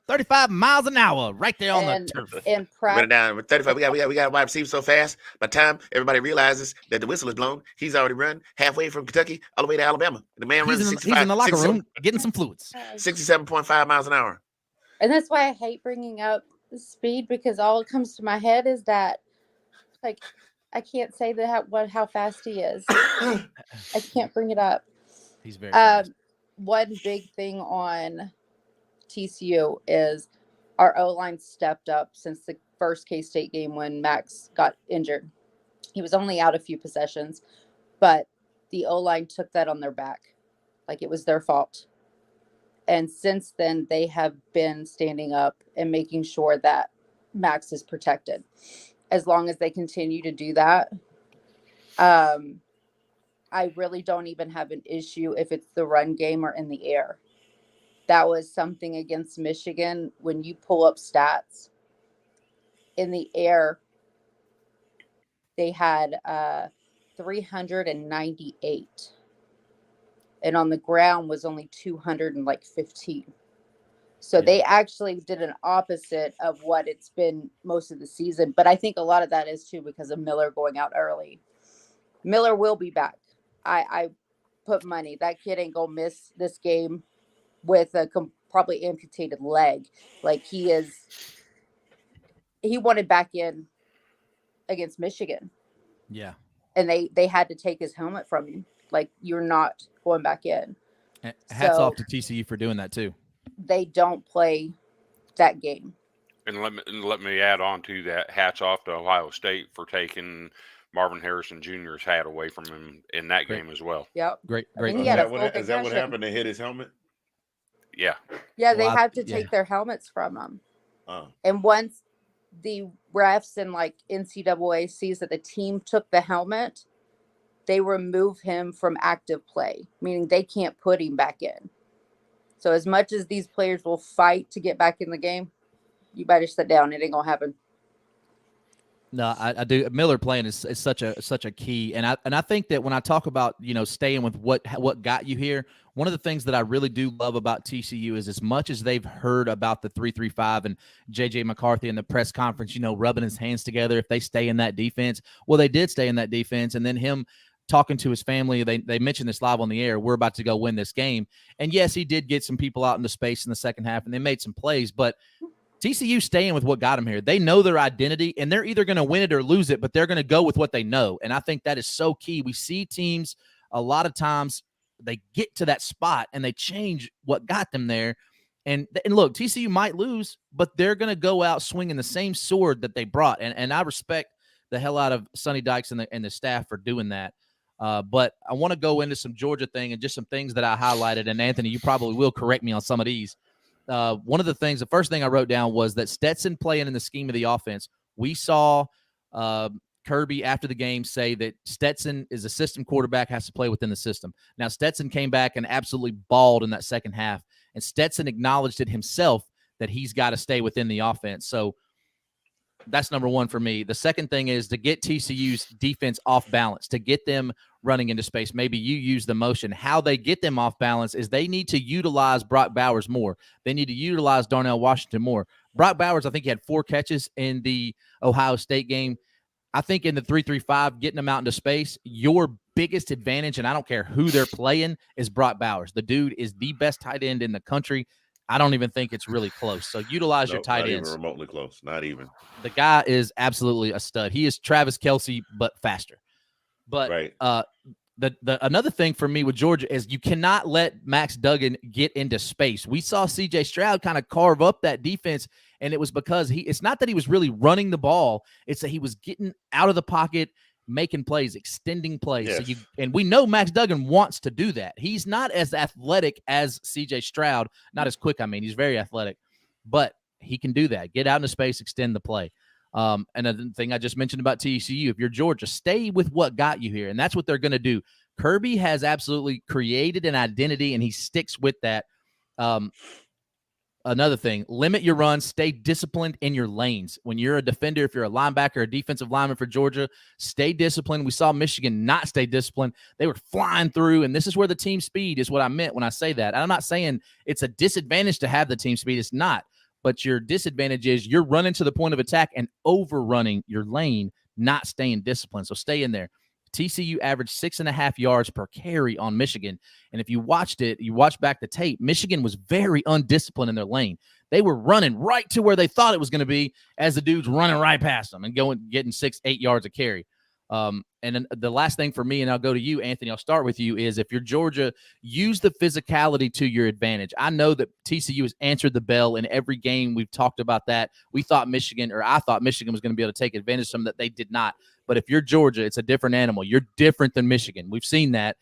35 miles an hour right there on the turf. And Run it down with 35. We got a wide receiver so fast. By the time everybody realizes that the whistle is blown, he's already run halfway from Kentucky all the way to Alabama. The man runs He's in the locker room getting some fluids. 67.5 miles an hour. And that's why I hate bringing up the speed, because all that comes to my head is that, like, I can't say that how fast he is. I can't bring it up. He's very fast. One big thing on TCU is our O-line stepped up since the first K-State game when Max got injured. He was only out a few possessions, but the O-line took that on their back, like it was their fault. And since then, they have been standing up and making sure that Max is protected. As long as they continue to do that, I really don't even have an issue if it's the run game or in the air. That was something against Michigan. When you pull up stats, in the air, they had 398. And on the ground was only 215. So they actually did an opposite of what it's been most of the season. But I think a lot of that is, too, because of Miller going out early. Miller will be back. I put money. That kid ain't going to miss this game with a probably amputated leg. Like, he wanted back in against Michigan. Yeah. And they had to take his helmet from him. Like, you're not going back in. Hats off to TCU for doing that, too. They don't play that game. And let me add on to that. Hats off to Ohio State for taking Marvin Harrison Jr.'s hat away from him in that game as well. Yep. Great. Is that what happened? They hit his helmet? Yeah. Yeah, they have to take their helmets from him. And once the refs and like NCAA sees that the team took the helmet, they remove him from active play, meaning they can't put him back in. So as much as these players will fight to get back in the game, you better sit down. It ain't gonna happen. No, I do. Miller playing is such a key, and I think that when I talk about staying with what got you here, one of the things that I really do love about TCU is as much as they've heard about the 3-3-5 and JJ McCarthy in the press conference, rubbing his hands together if they stay in that defense. Well, they did stay in that defense, and then him talking to his family, they mentioned this live on the air. We're about to go win this game, and yes, he did get some people out into space in the second half, and they made some plays, but TCU staying with what got them here. They know their identity, and they're either going to win it or lose it, but they're going to go with what they know. And I think that is so key. We see teams a lot of times they get to that spot and they change what got them there. And look, TCU might lose, but they're going to go out swinging the same sword that they brought. And I respect the hell out of Sonny Dykes and the staff for doing that. But I want to go into some Georgia thing and just some things that I highlighted. And Anthony, you probably will correct me on some of these. One of the things, the first thing I wrote down was that Stetson playing in the scheme of the offense. We saw Kirby after the game say that Stetson is a system quarterback, has to play within the system. Now, Stetson came back and absolutely balled in that second half, and Stetson acknowledged it himself that he's got to stay within the offense. So that's number one for me. The second thing is to get TCU's defense off balance, to get them running into space. Maybe you use the motion. How they get them off balance is they need to utilize Brock Bowers more. They need to utilize Darnell Washington more. Brock Bowers, I think he had 4 catches in the Ohio State game. I think in the 3-3-5, getting them out into space, your biggest advantage, and I don't care who they're playing, is Brock Bowers. The dude is the best tight end in the country. I don't even think it's really close. So utilize your tight ends. Not even remotely close. Not even. The guy is absolutely a stud. He is Travis Kelce, but faster. But right. The another thing for me with Georgia is you cannot let Max Duggan get into space. We saw C.J. Stroud kind of carve up that defense, and it was because it's not that he was really running the ball. It's that he was getting out of the pocket, making plays, extending plays. Yes. So and we know Max Duggan wants to do that. He's not as athletic as C.J. Stroud, not as quick. I mean, he's very athletic, but he can do that. Get out into space, extend the play. Another thing I just mentioned about TCU, if you're Georgia, stay with what got you here, and that's what they're going to do. Kirby has absolutely created an identity, and he sticks with that. Another thing, limit your runs, stay disciplined in your lanes. When you're a defender, if you're a linebacker, a defensive lineman for Georgia, stay disciplined. We saw Michigan not stay disciplined. They were flying through, and this is where the team speed is what I meant when I say that. I'm not saying it's a disadvantage to have the team speed. It's not. But your disadvantage is you're running to the point of attack and overrunning your lane, not staying disciplined. So stay in there. TCU averaged 6.5 yards per carry on Michigan. And if you watched back the tape, Michigan was very undisciplined in their lane. They were running right to where they thought it was going to be as the dude's running right past them and getting 6-8 yards a carry. And then the last thing for me, and I'll go to you, Anthony, I'll start with you, is if you're Georgia, use the physicality to your advantage. I know that TCU has answered the bell in every game. We've talked about that. I thought Michigan was going to be able to take advantage of some that they did not. But if you're Georgia, it's a different animal. You're different than Michigan. We've seen that.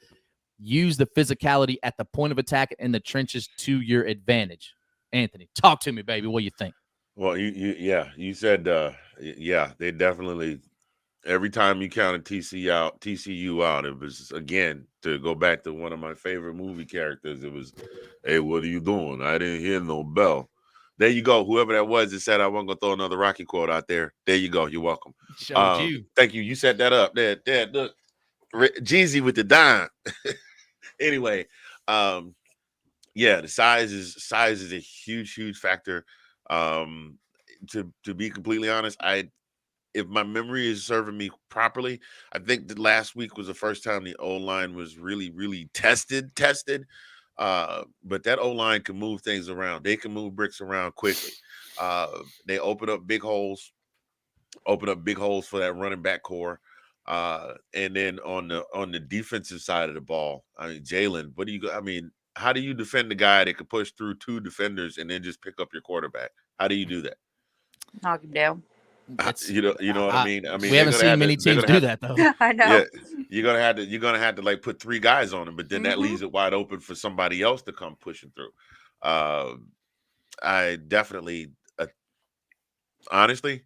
Use the physicality at the point of attack in the trenches to your advantage. Anthony, talk to me, baby. What do you think? Well, you said, they definitely. Every time you counted TCU out, it was, again, to go back to one of my favorite movie characters. It was, hey, what are you doing? I didn't hear no bell. There you go. Whoever that was that said I wasn't going to throw another Rocky quote out there. There you go. You're welcome. You. Thank you. You set that up. There, look. Jeezy with the dime. Anyway, the size is a huge factor. To be completely honest, if my memory is serving me properly, I think that last week was the first time the O-line was really tested. But that O-line can move things around. They can move bricks around quickly. They open up big holes for that running back core. And then on the defensive side of the ball, I mean, Jalen, how do you defend the guy that could push through 2 defenders and then just pick up your quarterback? How do you do that? Knock him down. You know what I mean? We haven't seen many teams do that, though. I know. Yeah, you're gonna have to like put 3 guys on him, but then that leaves it wide open for somebody else to come pushing through. I definitely, honestly,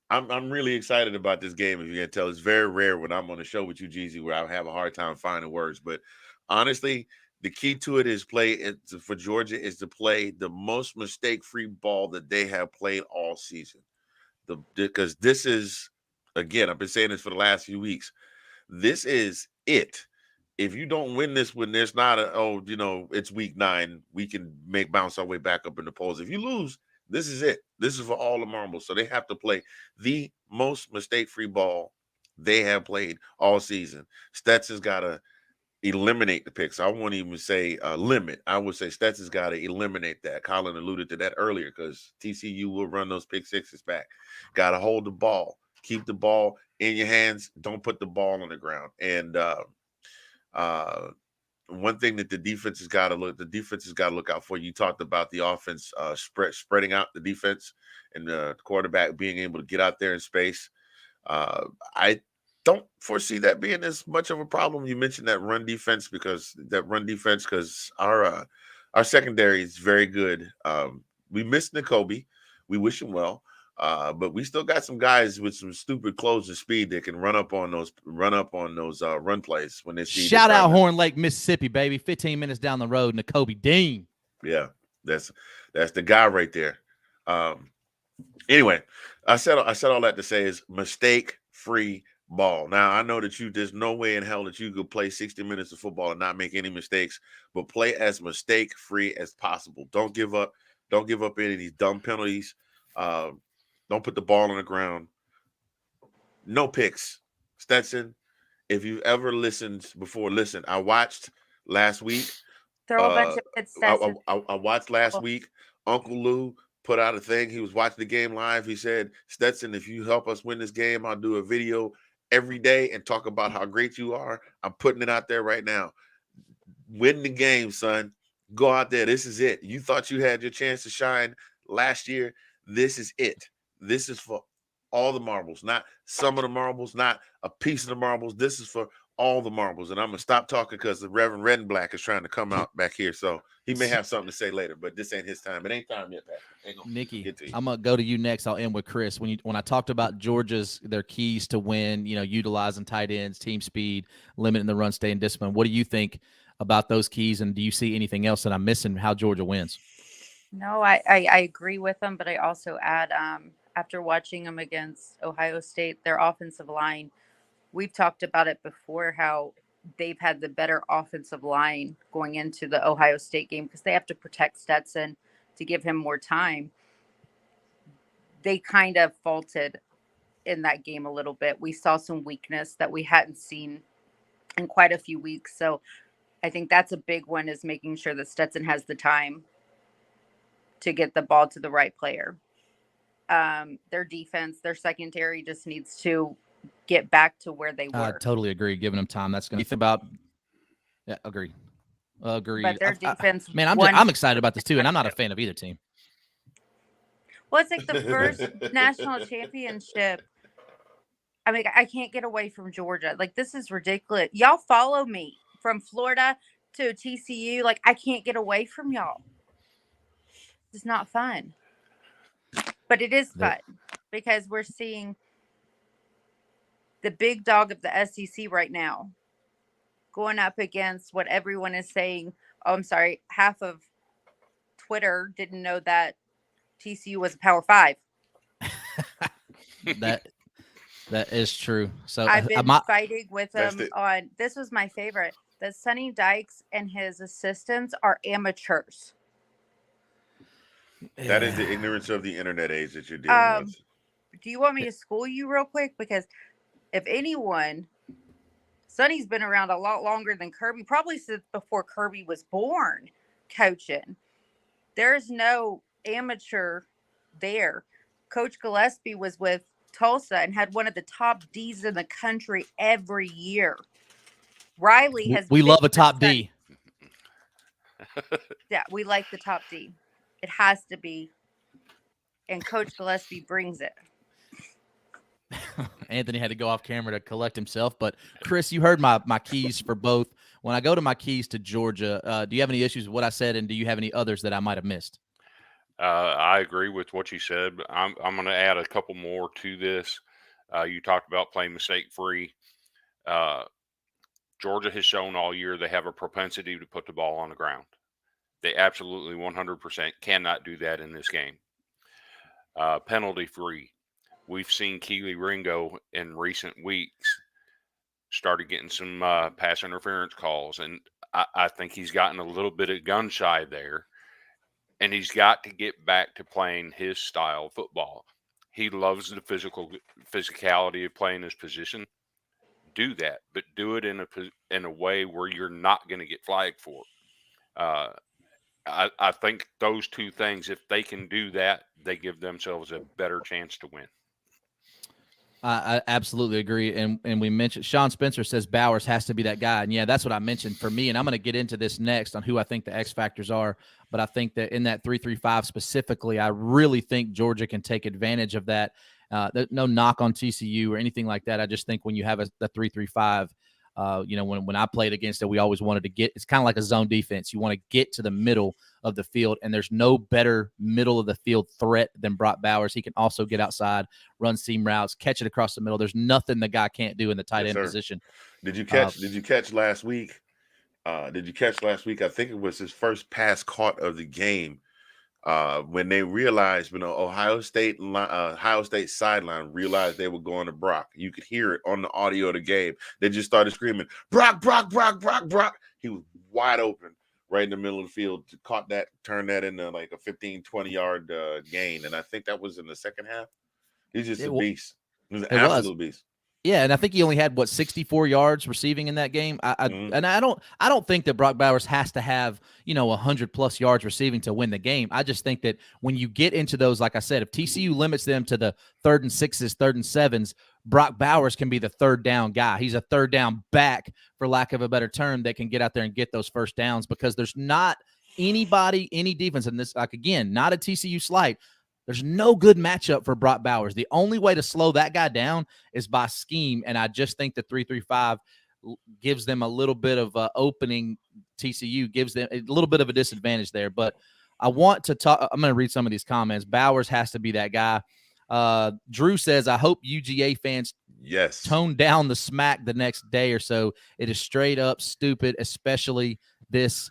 I'm really excited about this game. If you can tell, it's very rare when I'm on the show with you, Jeezy, where I have a hard time finding words. But honestly, the key to it is for Georgia is to play the most mistake-free ball that they have played all season. Because this is, again, I've been saying this for the last few weeks. This is it. If you don't win this when there's not it's week 9, we can bounce our way back up in the polls. If you lose, this is it. This is for all the marbles. So they have to play the most mistake-free ball they have played all season. Stetson's got to eliminate the picks. I won't even say limit. I would say Stetson's got to eliminate that. Colin alluded to that earlier because TCU will run those pick sixes back. Got to hold the ball. Keep the ball in your hands. Don't put the ball on the ground. And one thing that the defense has got to look out for. You talked about the offense spreading out the defense and the quarterback being able to get out there in space. I don't foresee that being as much of a problem. You mentioned that run defense because our secondary is very good. We missed N'Kobe. We wish him well. But we still got some guys with some stupid closing speed that can run up on those run plays when they see. Shout out Horn Lake, Mississippi, baby. 15 minutes down the road, N'Kobe Dean. Yeah, that's the guy right there. Anyway, I said all that to say is mistake-free ball. Now I know that there's no way in hell that you could play 60 minutes of football and not make any mistakes, but play as mistake-free as possible. Don't give up. Don't give up any of these dumb penalties. Don't put the ball on the ground. No picks. Stetson, if you've ever listened before, listen. I watched last week. Throw a bunch of good stats. I watched last week. Uncle Lou put out a thing. He was watching the game live. He said, Stetson, if you help us win this game, I'll do a video every day and talk about how great you are. I'm putting it out there right now. Win the game, son. Go out there. This is it. You thought you had your chance to shine last year. This is it. This is for all the marbles, not some of the marbles, not a piece of the marbles. This is for all the marbles. And I'm gonna stop talking because the Reverend Red and Black is trying to come out back here. So he may have something to say later, but this ain't his time. It ain't time yet, Patrick. Nikki, I'm gonna go to you next. I'll end with Chris. When I talked about their keys to win, utilizing tight ends, team speed, limiting the run, staying disciplined. What do you think about those keys, and do you see anything else that I'm missing? How Georgia wins? No, I agree with them, but I also add after watching them against Ohio State, their offensive line. We've talked about it before, how they've had the better offensive line going into the Ohio State game because they have to protect Stetson to give him more time. They kind of faltered in that game a little bit. We saw some weakness that we hadn't seen in quite a few weeks. So I think that's a big one, is making sure that Stetson has the time to get the ball to the right player. Their defense, their secondary just needs to get back to where they were. I totally agree. Giving them time, that's going to be about. Yeah, agree. But their defense, I'm excited about this too, and I'm not a fan of either team. Well, it's like the first national championship. I mean, I can't get away from Georgia. Like, this is ridiculous. Y'all follow me from Florida to TCU. Like, I can't get away from y'all. It's not fun. But it is fun because we're seeing the big dog of the SEC right now going up against what everyone is saying. Oh, I'm sorry. Half of Twitter didn't know that TCU was a Power 5. That is true. So I've been fighting with them on. This was my favorite. That Sonny Dykes and his assistants are amateurs. That is the ignorance of the internet age that you're dealing with. Do you want me to school you real quick? Because if anyone, Sonny's been around a lot longer than Kirby, probably since before Kirby was born, coaching. There's no amateur there. Coach Gillespie was with Tulsa and had one of the top Ds in the country every year. Riley has. We love a top D. Yeah, we like the top D. It has to be. And Coach Gillespie brings it. Anthony had to go off camera to collect himself. But, Chris, you heard my keys for both. When I go to my keys to Georgia, do you have any issues with what I said, and do you have any others that I might have missed? I agree with what you said. But I'm going to add a couple more to this. You talked about playing mistake-free. Georgia has shown all year they have a propensity to put the ball on the ground. They absolutely 100% cannot do that in this game. Penalty-free. We've seen Keely Ringo in recent weeks started getting some pass interference calls, and I think he's gotten a little bit of gun shy there, and he's got to get back to playing his style of football. He loves the physicality of playing his position. Do that, but do it in a way where you're not going to get flagged for it. I think those two things, if they can do that, they give themselves a better chance to win. I absolutely agree. And we mentioned Sean Spencer says Bowers has to be that guy. And yeah, that's what I mentioned for me. And I'm going to get into this next on who I think the X factors are. But I think that in that 3-3-5 specifically, I really think Georgia can take advantage of that. No knock on TCU or anything like that. I just think when you have the 3-3-5, when I played against it, we always wanted to it's kind of like a zone defense. You want to get to the middle of the field, and there's no better middle of the field threat than Brock Bowers. He can also get outside, run seam routes, catch it across the middle. There's nothing the guy can't do in the tight end position. Did you catch last week? I think it was his first pass caught of the game. when they realized, Ohio State sideline realized they were going to Brock. You could hear it on the audio of the game. They just started screaming, Brock, Brock, Brock, Brock, Brock. He was wide open right in the middle of the field, caught that, turned that into like a 15, 20-yard gain. And I think that was in the second half. He's just a beast. He was an absolute beast. Yeah, and I think he only had 64 yards receiving in that game. And I don't think that Brock Bowers has to have 100+ yards receiving to win the game. I just think that when you get into those, like I said, if TCU limits them to the 3rd and 6s, 3rd and 7s, Brock Bowers can be the 3rd down guy. He's a 3rd down back, for lack of a better term, that can get out there and get those first downs, because there's not anybody, any defense in this. Like, again, not a TCU slight. There's no good matchup for Brock Bowers. The only way to slow that guy down is by scheme, and I just think the 3-3-5 gives them a little bit of opening. TCU gives them a little bit of a disadvantage there. But I want to talk. I'm going to read some of these comments. Bowers has to be that guy. Drew says, I hope UGA fans tone down the smack the next day or so. It is straight up stupid, especially this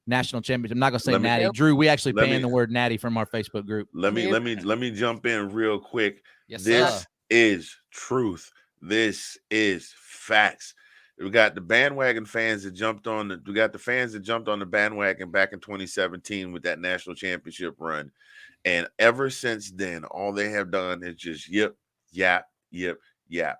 national championship. I'm not gonna say natty. Drew, we actually banned the word natty from our Facebook group. Let me jump in real quick. Yes, this is truth. This is facts. We got the bandwagon fans that jumped on the bandwagon back in 2017 with that national championship run. And ever since then, all they have done is just yip, yap, yip, yap.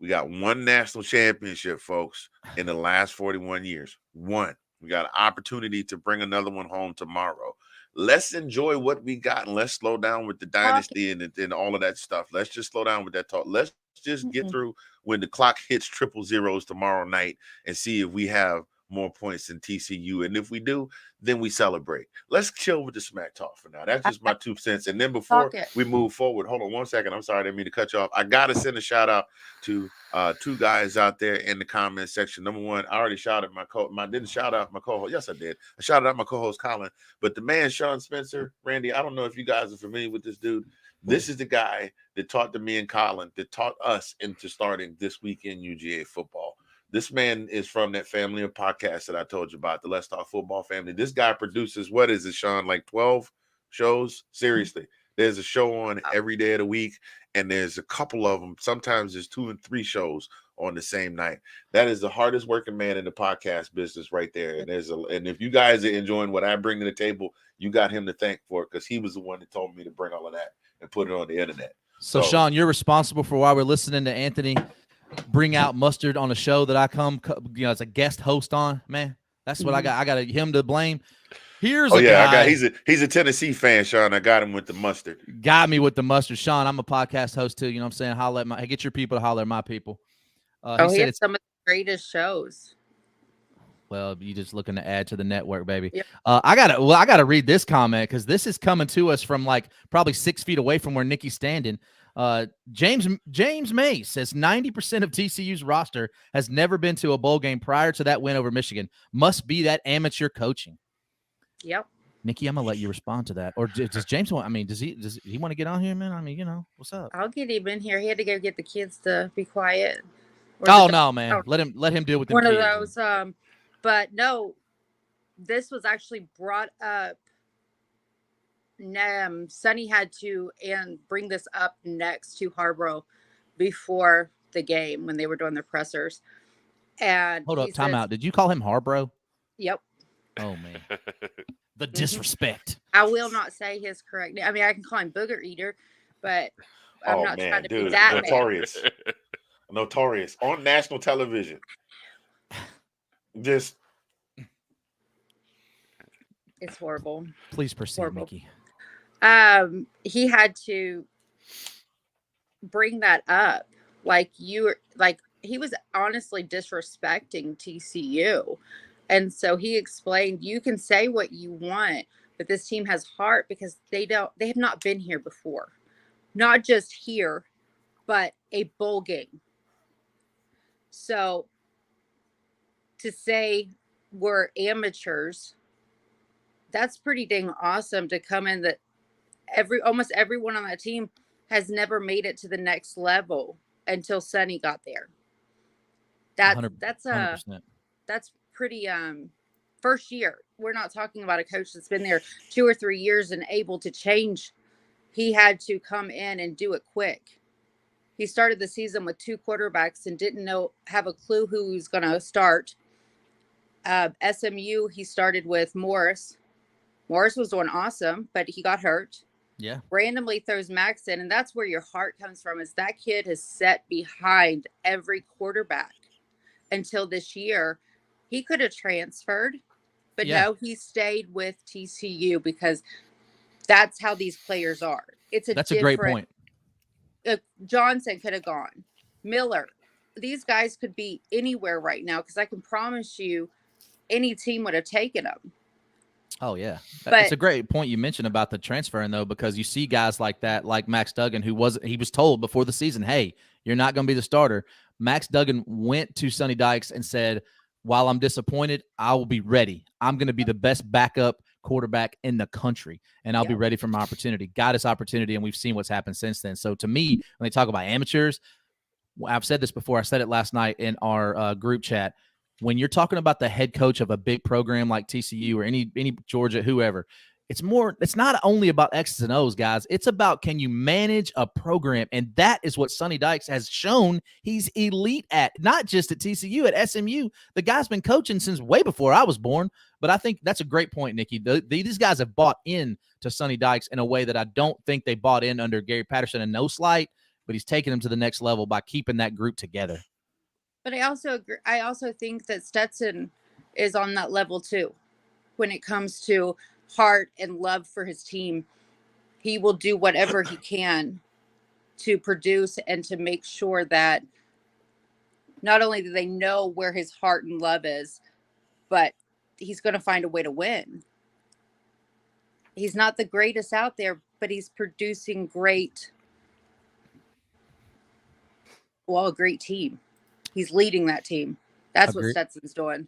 We got one national championship, folks, in the last 41 years. One. We got an opportunity to bring another one home tomorrow. Let's enjoy what we got, and let's slow down with the dynasty and all of that stuff. Let's just slow down with that talk. Let's just get through when the clock hits 000 tomorrow night and see if we have more points than TCU. And if we do, then we celebrate. Let's chill with the smack talk for now. That's just my 2 cents. And then before we move forward, hold on 1 second. I'm sorry, I didn't mean to cut you off. I got to send a shout out to 2 guys out there in the comment section. Number one, I already shouted didn't shout out my co-host. Yes, I did. I shouted out my co-host Colin, but the man, Sean Spencer, Randy, I don't know if you guys are familiar with this dude. This is the guy that taught to me and Colin, that taught us into starting This Week in UGA Football. This man is from that family of podcasts that I told you about, the Let's Talk Football family. This guy produces, what is it, Sean, like 12 shows? Seriously. There's a show on every day of the week, and there's a couple of them. Sometimes there's 2 and 3 shows on the same night. That is the hardest working man in the podcast business right there. And if you guys are enjoying what I bring to the table, you got him to thank for it, because he was the one that told me to bring all of that and put it on the internet. So Sean, you're responsible for why we're listening to Anthony bring out Mustard on a show that I come as a guest host on. Man, that's what I got. I got him to blame. Here's guy. He's a Tennessee fan, Sean. I got him with the mustard. Got me with the mustard, Sean. I'm a podcast host too. You know what I'm saying? Get your people to holler at my people. He has some of the greatest shows. Well, you just looking to add to the network, baby. Yep. I gotta read this comment, because this is coming to us from like probably 6 feet away from where Nikki's standing. James May says 90% of TCU's roster has never been to a bowl game prior to that win over Michigan. Must be that amateur coaching. Yep. Nikki, I'm gonna let you respond to that. Or does James want? I mean, does he want to get on here, man? I mean, what's up? I'll get him in here. He had to go get the kids to be quiet. Oh no, man! Let him deal with the one kids. Of those. But no, this was actually brought up. Sonny had to bring this up next to Harborough before the game when they were doing their pressers. And hold up, time out. Did you call him Harborough? Yep. Oh man, the disrespect. I will not say his correct name. I mean, I can call him Booger Eater, but I'm not trying to be that notorious. Notorious on national television. Just it's horrible. Please proceed, Nikki. He had to bring that up. He was honestly disrespecting TCU. And so he explained, you can say what you want, but this team has heart, because they have not been here before. Not just here, but a bowl game. So to say we're amateurs, that's pretty dang awesome to come in that almost everyone on that team has never made it to the next level until Sonny got there. That's 100%. that's pretty first year. We're not talking about a coach that's been there 2 or 3 years and able to change. He had to come in and do it quick. He started the season with 2 quarterbacks and didn't have a clue who he was going to start. SMU, he started with Morris. Morris was doing awesome, but he got hurt. Yeah. Randomly throws Max in, and that's where your heart comes from, is that kid has sat behind every quarterback until this year. He could have transferred, but no, he stayed with TCU because that's how these players are. That's a great point. Johnson could have gone. Miller. These guys could be anywhere right now because I can promise you any team would have taken them. Oh, yeah. That's a great point you mentioned about the transferring, though, because you see guys like that, like Max Duggan, he was told before the season, hey, you're not going to be the starter. Max Duggan went to Sonny Dykes and said, while I'm disappointed, I will be ready. I'm going to be the best backup quarterback in the country, and I'll be ready for my opportunity. Got his opportunity, and we've seen what's happened since then. So to me, when they talk about amateurs, I've said this before. I said it last night in our group chat. When you're talking about the head coach of a big program like TCU or any Georgia, whoever, it's not only about X's and O's, guys. It's about, can you manage a program? And that is what Sonny Dykes has shown he's elite at, not just at TCU, at SMU. The guy's been coaching since way before I was born. But I think that's a great point, Nikki. These guys have bought in to Sonny Dykes in a way that I don't think they bought in under Gary Patterson, and no slight, but he's taking them to the next level by keeping that group together. But I also think that Stetson is on that level too. When it comes to heart and love for his team, he will do whatever he can to produce and to make sure that not only do they know where his heart and love is, but he's going to find a way to win. He's not the greatest out there, but he's producing a great team. He's leading that team. That's what Stetson's doing.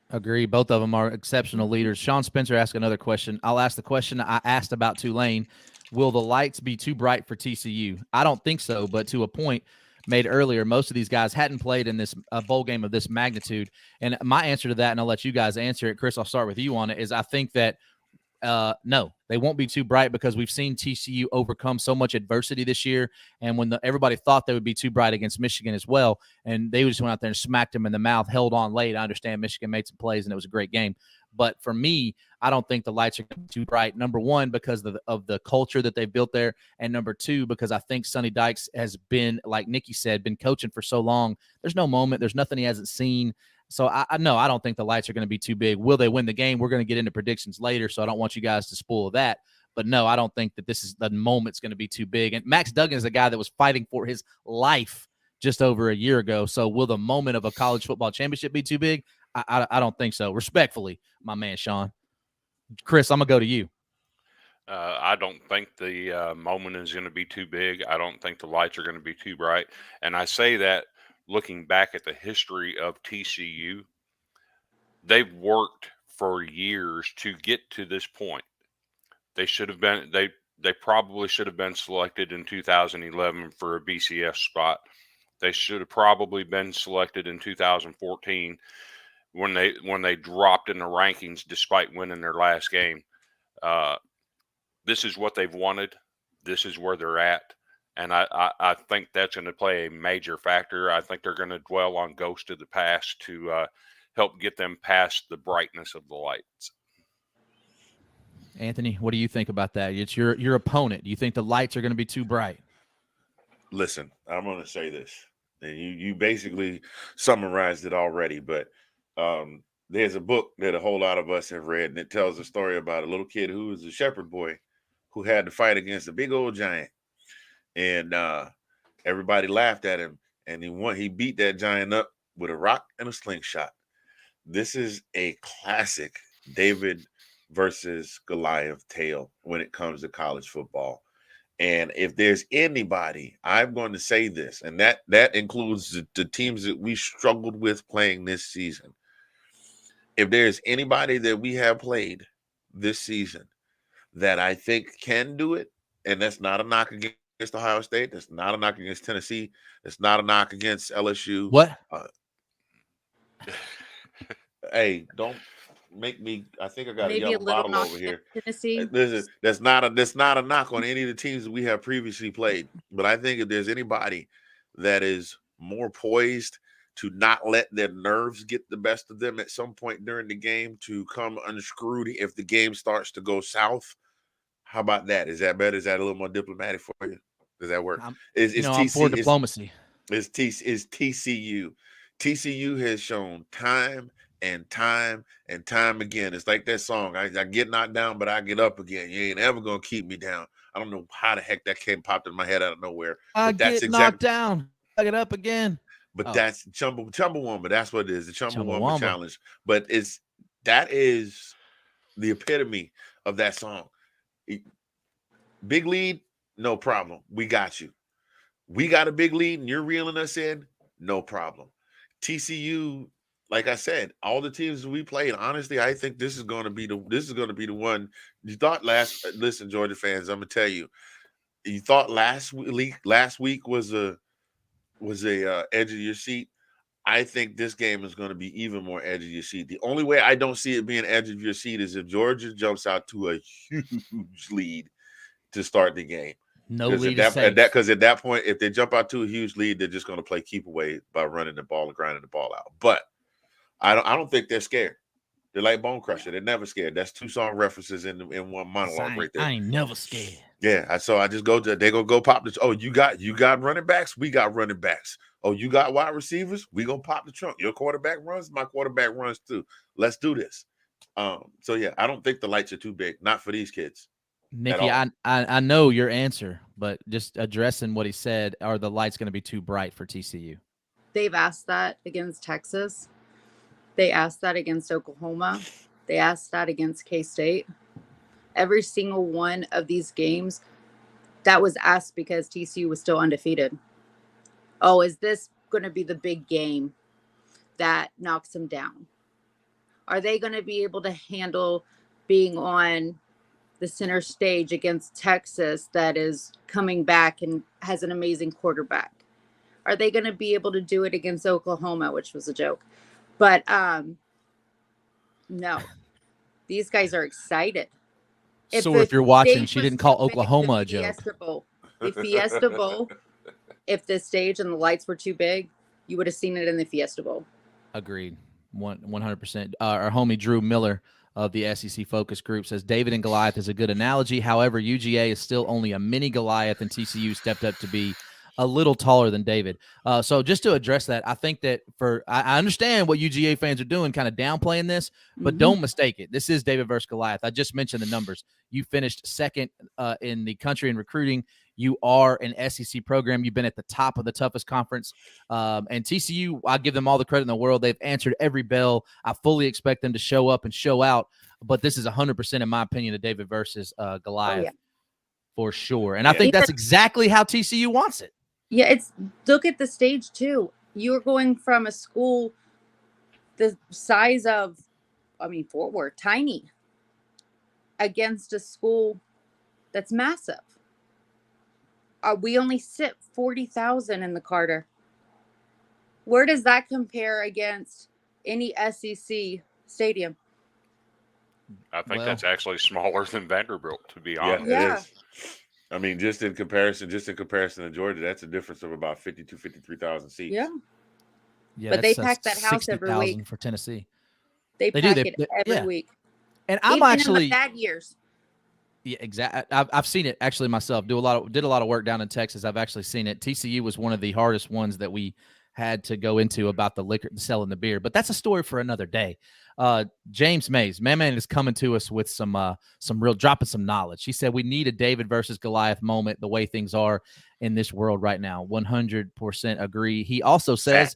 Agree. Both of them are exceptional leaders. Sean Spencer asked another question. I'll ask the question I asked about Tulane. Will the lights be too bright for TCU? I don't think so, but to a point made earlier, most of these guys hadn't played in this bowl game of this magnitude. And my answer to that, and I'll let you guys answer it, Chris, I'll start with you on it, is I think that no, they won't be too bright because we've seen TCU overcome so much adversity this year. And when everybody thought they would be too bright against Michigan as well, and they just went out there and smacked them in the mouth, held on late. I understand Michigan made some plays and it was a great game. But for me, I don't think the lights are going to be too bright. Number one, because of the culture that they've built there. And number two, because I think Sonny Dykes has been, like Nikki said, been coaching for so long. There's no moment. There's nothing he hasn't seen. So I don't think the lights are going to be too big. Will they win the game? We're going to get into predictions later, so I don't want you guys to spoil that. But no, I don't think that this is the moment's going to be too big. And Max Duggan is a guy that was fighting for his life just over a year ago. So will the moment of a college football championship be too big? I don't think so. Respectfully, my man, Sean. Chris, I'm going to go to you. I don't think the moment is going to be too big. I don't think the lights are going to be too bright. And I say that looking back at the history of TCU, they've worked for years to get to this point. They should have been, they probably should have been selected in 2011 for a BCS spot. They should have probably been selected in 2014 when they dropped in the rankings despite winning their last game. This is what they've wanted. This is where they're at. And I think that's going to play a major factor. I think they're going to dwell on ghosts of the past to help get them past the brightness of the lights. Anthony, what do you think about that? It's your opponent. Do you think the lights are going to be too bright? Listen, I'm going to say this. And you basically summarized it already, but there's a book that a whole lot of us have read, and it tells a story about a little kid who was a shepherd boy who had to fight against a big old giant. And everybody laughed at him, and he beat that giant up with a rock and a slingshot. This is a classic David versus Goliath tale when it comes to college football. And if there's anybody, I'm going to say this, and that includes the teams that we struggled with playing this season. If there's anybody that we have played this season that I think can do it, and that's not a knock against Ohio State. That's not a knock against Tennessee. That's not a knock against LSU. What? Hey, don't make me. I think I got Maybe a yellow a little bottle knock over here. Tennessee. That's not a knock on any of the teams that we have previously played. But I think if there's anybody that is more poised to not let their nerves get the best of them at some point during the game, to come unscrewed if the game starts to go south. How about that? Is that better? Is that a little more diplomatic for you? Does that work? I'm for diplomacy. Is TCU. TCU has shown time and time and time again. It's like that song. I get knocked down, but I get up again. You ain't ever gonna keep me down. I don't know how the heck that popped in my head out of nowhere. I get knocked down. I get up again. But that's Chumbawamba. That's what it is. The Chumbawamba challenge. But that is the epitome of that song. Big lead, no problem. We got you. We got a big lead and you're reeling us in, no problem. TCU, like I said, all the teams we played, honestly, I think this is going to be the one. You thought listen, Georgia fans, I'm gonna tell you, you thought last week was a edge of your seat. I think this game is going to be even more edge of your seat. The only way I don't see it being edge of your seat is if Georgia jumps out to a huge lead to start the game. No lead is safe. Because at that point, if they jump out to a huge lead, they're just going to play keep away by running the ball and grinding the ball out. But I don't think they're scared. They're like Bone Crusher. They're never scared. That's 2 song references in one monologue right there. I ain't never scared. Yeah, so I just they gonna go pop the. Oh, you got running backs. We got running backs. Oh, you got wide receivers. We gonna pop the trunk. Your quarterback runs. My quarterback runs too. Let's do this. So yeah, I don't think the lights are too big. Not for these kids. Nikki, I know your answer, but just addressing what he said, are the lights going to be too bright for TCU? They've asked that against Texas. They asked that against Oklahoma. They asked that against K-State. Every single one of these games, that was asked because TCU was still undefeated. Oh, is this going to be the big game that knocks them down? Are they going to be able to handle being on the center stage against Texas that is coming back and has an amazing quarterback? Are they going to be able to do it against Oklahoma, which was a joke? But no, these guys are excited. If you're watching, she didn't call Oklahoma a joke. The Fiesta Bowl, if the stage and the lights were too big, you would have seen it in the Fiesta Bowl. Agreed. 100%. Our homie Drew Miller of the SEC Focus Group says David and Goliath is a good analogy. However, UGA is still only a mini Goliath, and TCU stepped up to be a little taller than David. So just to address that, I think that I understand what UGA fans are doing, kind of downplaying this, but don't mistake it. This is David versus Goliath. I just mentioned the numbers. You finished second in the country in recruiting. You are an SEC program. You've been at the top of the toughest conference. And TCU, I give them all the credit in the world. They've answered every bell. I fully expect them to show up and show out. But this is 100%, in my opinion, a David versus Goliath for sure. And I think that's exactly how TCU wants it. Yeah, look at the stage too. You're going from a school the size of, Fort Worth, tiny, against a school that's massive. We only sit 40,000 in the Carter. Where does that compare against any SEC stadium? I think that's actually smaller than Vanderbilt, to be honest. Yeah, it is. Just in comparison to Georgia, that's a difference of about 53,000 seats. Yeah, but they pack that house every week for Tennessee. They pack it every week. And I'm even actually in the bad years. Yeah, exactly. I've seen it actually myself. Did a lot of work down in Texas. I've actually seen it. TCU was one of the hardest ones that we had to go into about the liquor, selling the beer. But that's a story for another day. James Mays, man is coming to us with some real dropping some knowledge. He said we need a David versus Goliath moment the way things are in this world right now. 100% agree. He also says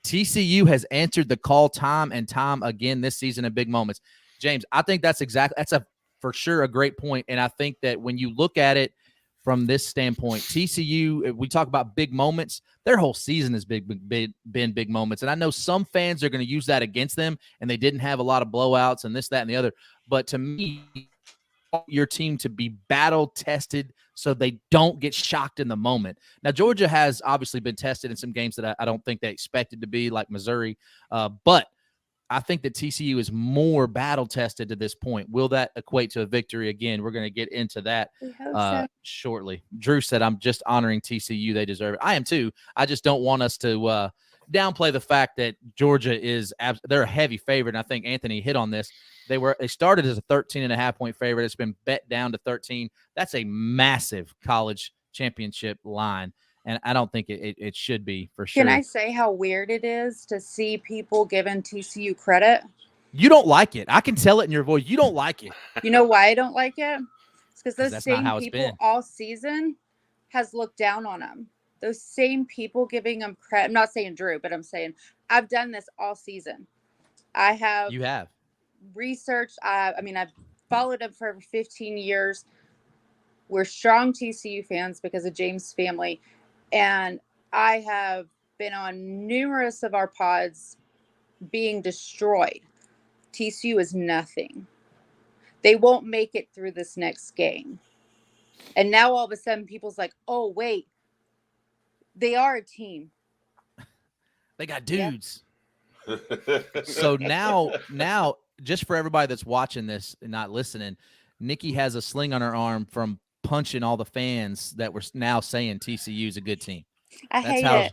TCU has answered the call time and time again this season in big moments. James, I think that's for sure a great point. And I think that when you look at it from this standpoint, TCU, we talk about big moments, their whole season has been big moments. And I know some fans are going to use that against them, and they didn't have a lot of blowouts and this, that, and the other. But to me, your team to be battle tested so they don't get shocked in the moment. Now, Georgia has obviously been tested in some games that I don't think they expected to be, like Missouri. But I think that TCU is more battle tested to this point. Will that equate to a victory again? We're going to get into that shortly. Drew said, I'm just honoring TCU. They deserve it. I am too. I just don't want us to downplay the fact that Georgia is they're a heavy favorite. And I think Anthony hit on this. They started as a 13.5-point favorite. It's been bet down to 13. That's a massive college championship line. And I don't think it should be, for sure. Can I say how weird it is to see people giving TCU credit? You don't like it. I can tell it in your voice. You don't like it. You know why I don't like it? It's because those same people people all season has looked down on them. Those same people giving them credit. I'm not saying Drew, but I'm saying I've done this all season. I have. You have. Researched. I've followed them for over 15 years. We're strong TCU fans because of James' family. And I have been on numerous of our pods being destroyed. TCU is nothing. They won't make it through this next game. And now all of a sudden people's like, oh, wait, they are a team. They got dudes. Yep. So now, just for everybody that's watching this and not listening, Nikki has a sling on her arm from punching all the fans that were now saying TCU is a good team. I hate it.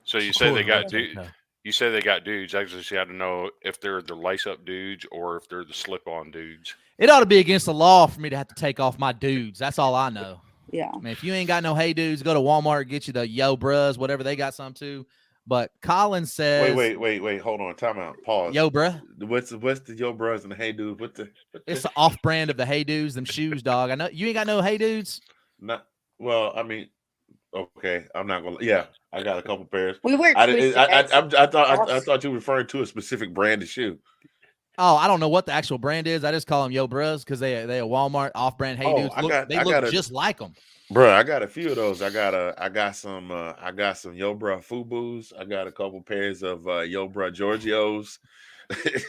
So you say they got dudes. You say they got dudes. I just got to know if they're the lace-up dudes or if they're the slip-on dudes. It ought to be against the law for me to have to take off my dudes. That's all I know. Yeah. I mean, if you ain't got no hey dudes, go to Walmart and get you the yo bruhs, whatever they got some too. But Colin says, wait, hold on, time out, pause. Yo bruh, what's the yo bruhs and the hey dudes? It's the off brand of the hey dudes, them shoes, dog. I know you ain't got no hey dudes. Well, I mean, okay, I'm not gonna. Yeah, I got a couple pairs. We wear. I thought you were referring to a specific brand of shoe. Oh, I don't know what the actual brand is. I just call them yo bruhs because they a Walmart off brand hey dudes. They look just like them. Bro, I got a few of those. I got some Yo Bruh Fubus. I got a couple pairs of Yo Bruh Giorgios.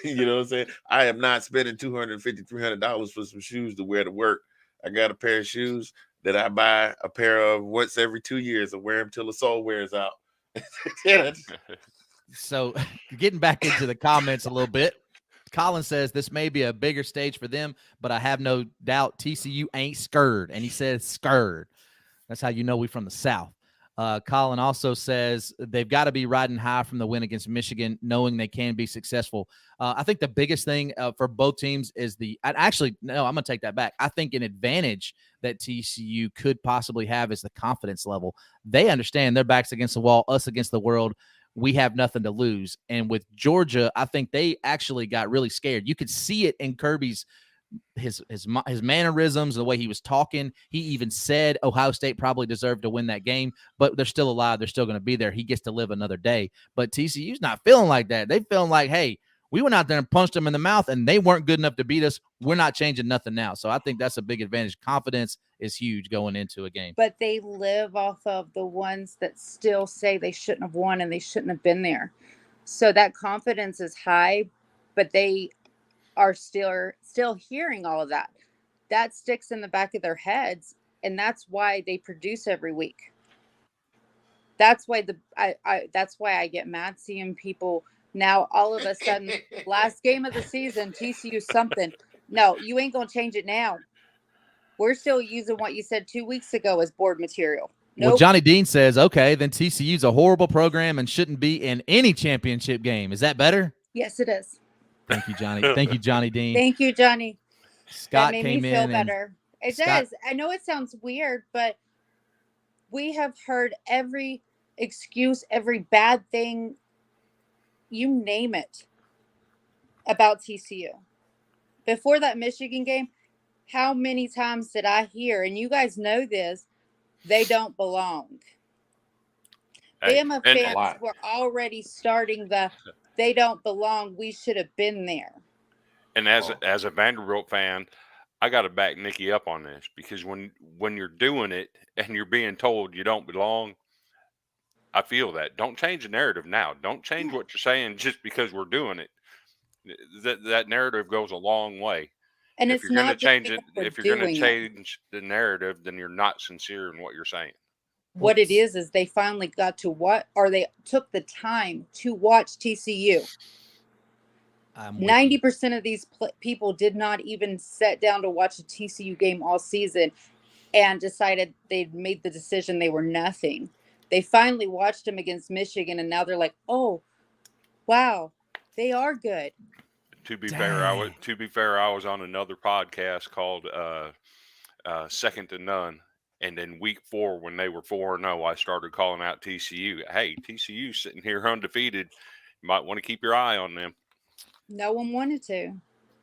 You know what I'm saying? I am not spending $250, $300 for some shoes to wear to work. I got a pair of shoes that I buy a pair of once every 2 years and wear them till the sole wears out. So getting back into the comments a little bit, Colin says this may be a bigger stage for them, but I have no doubt TCU ain't scared. And he says scared. That's how you know we from the South. Colin also says they've got to be riding high from the win against Michigan, knowing they can be successful. I think the biggest thing for both teams is I'm going to take that back. I think an advantage that TCU could possibly have is the confidence level. They understand their backs against the wall, us against the world. We have nothing to lose. And with Georgia, I think they actually got really scared. You could see it in Kirby's his mannerisms, the way he was talking. He even said Ohio State probably deserved to win that game, but they're still alive. They're still going to be there. He gets to live another day. But TCU's not feeling like that. They feeling like, hey, we went out there and punched them in the mouth, and they weren't good enough to beat us. We're not changing nothing now. So I think that's a big advantage. Confidence is huge going into a game. But they live off of the ones that still say they shouldn't have won and they shouldn't have been there. So that confidence is high, but they are still hearing all of that. That sticks in the back of their heads, and that's why they produce every week. That's why that's why I get mad seeing people now all of a sudden last game of the season, TCU something. No, you ain't gonna change it now. We're still using what you said 2 weeks ago as board material. Nope. Well, Johnny Dean says, okay, then TCU's a horrible program and shouldn't be in any championship game. Is that better? Yes, it is. Thank you, Johnny. Thank you, Johnny Dean. Thank you, Johnny. Scott that made came me feel in. Better. It does. I know it sounds weird, but we have heard every excuse, every bad thing, you name it, about TCU. Before that Michigan game, how many times did I hear, and you guys know this, they don't belong. Bama fans were already starting they don't belong, we should have been there. And as a Vanderbilt fan, I got to back Nikki up on this, because when you're doing it and you're being told you don't belong, I feel that. Don't change the narrative now. Don't change what you're saying just because we're doing it. That narrative goes a long way. And if you're going to change it, if you're going to change the narrative, then you're not sincere in what you're saying. What it is they finally got to they took the time to watch TCU. 90% of these people did not even sit down to watch a TCU game all season and decided they'd made the decision they were nothing. They finally watched them against Michigan, and now they're like, oh, wow, they are good. To be fair, I was on another podcast called Second to None. And then week 4, when they were 4-0, I started calling out TCU. Hey, TCU sitting here undefeated. You might want to keep your eye on them. No one wanted to.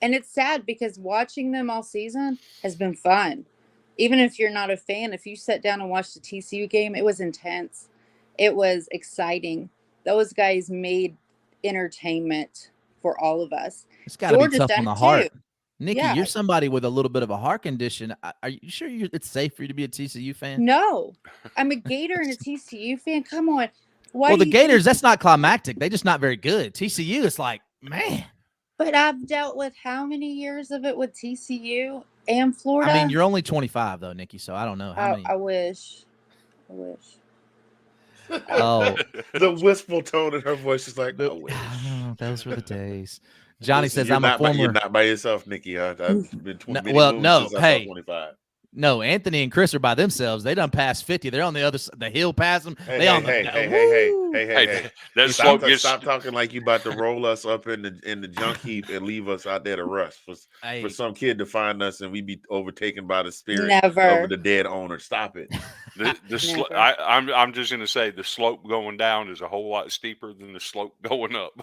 And it's sad because watching them all season has been fun. Even if you're not a fan, if you sat down and watched the TCU game, it was intense. It was exciting. Those guys made entertainment for all of us. It's got to be tough on the heart. Nikki, you're somebody with a little bit of a heart condition. Are you sure it's safe for you to be a TCU fan? No. I'm a Gator and a TCU fan. Come on. Well, the Gators, that's not climactic. They're just not very good. TCU, it's like, man. But I've dealt with how many years of it with TCU and Florida? I mean, you're only 25, though, Nikki, so I don't know. How many? I wish. Oh. The wistful tone in her voice is like, I wish. Those were the days. Johnny says, I'm a former. You're not by yourself, Nikki. I've been 20 hey. 25. No, Anthony and Chris are by themselves. They done past 50. They're on the other side. The hill past them. Hey, stop talking like you about to roll us up in the junk heap and leave us out there to rust for some kid to find us and we be overtaken by the spirit of the dead owner. Stop it. I'm just gonna say the slope going down is a whole lot steeper than the slope going up.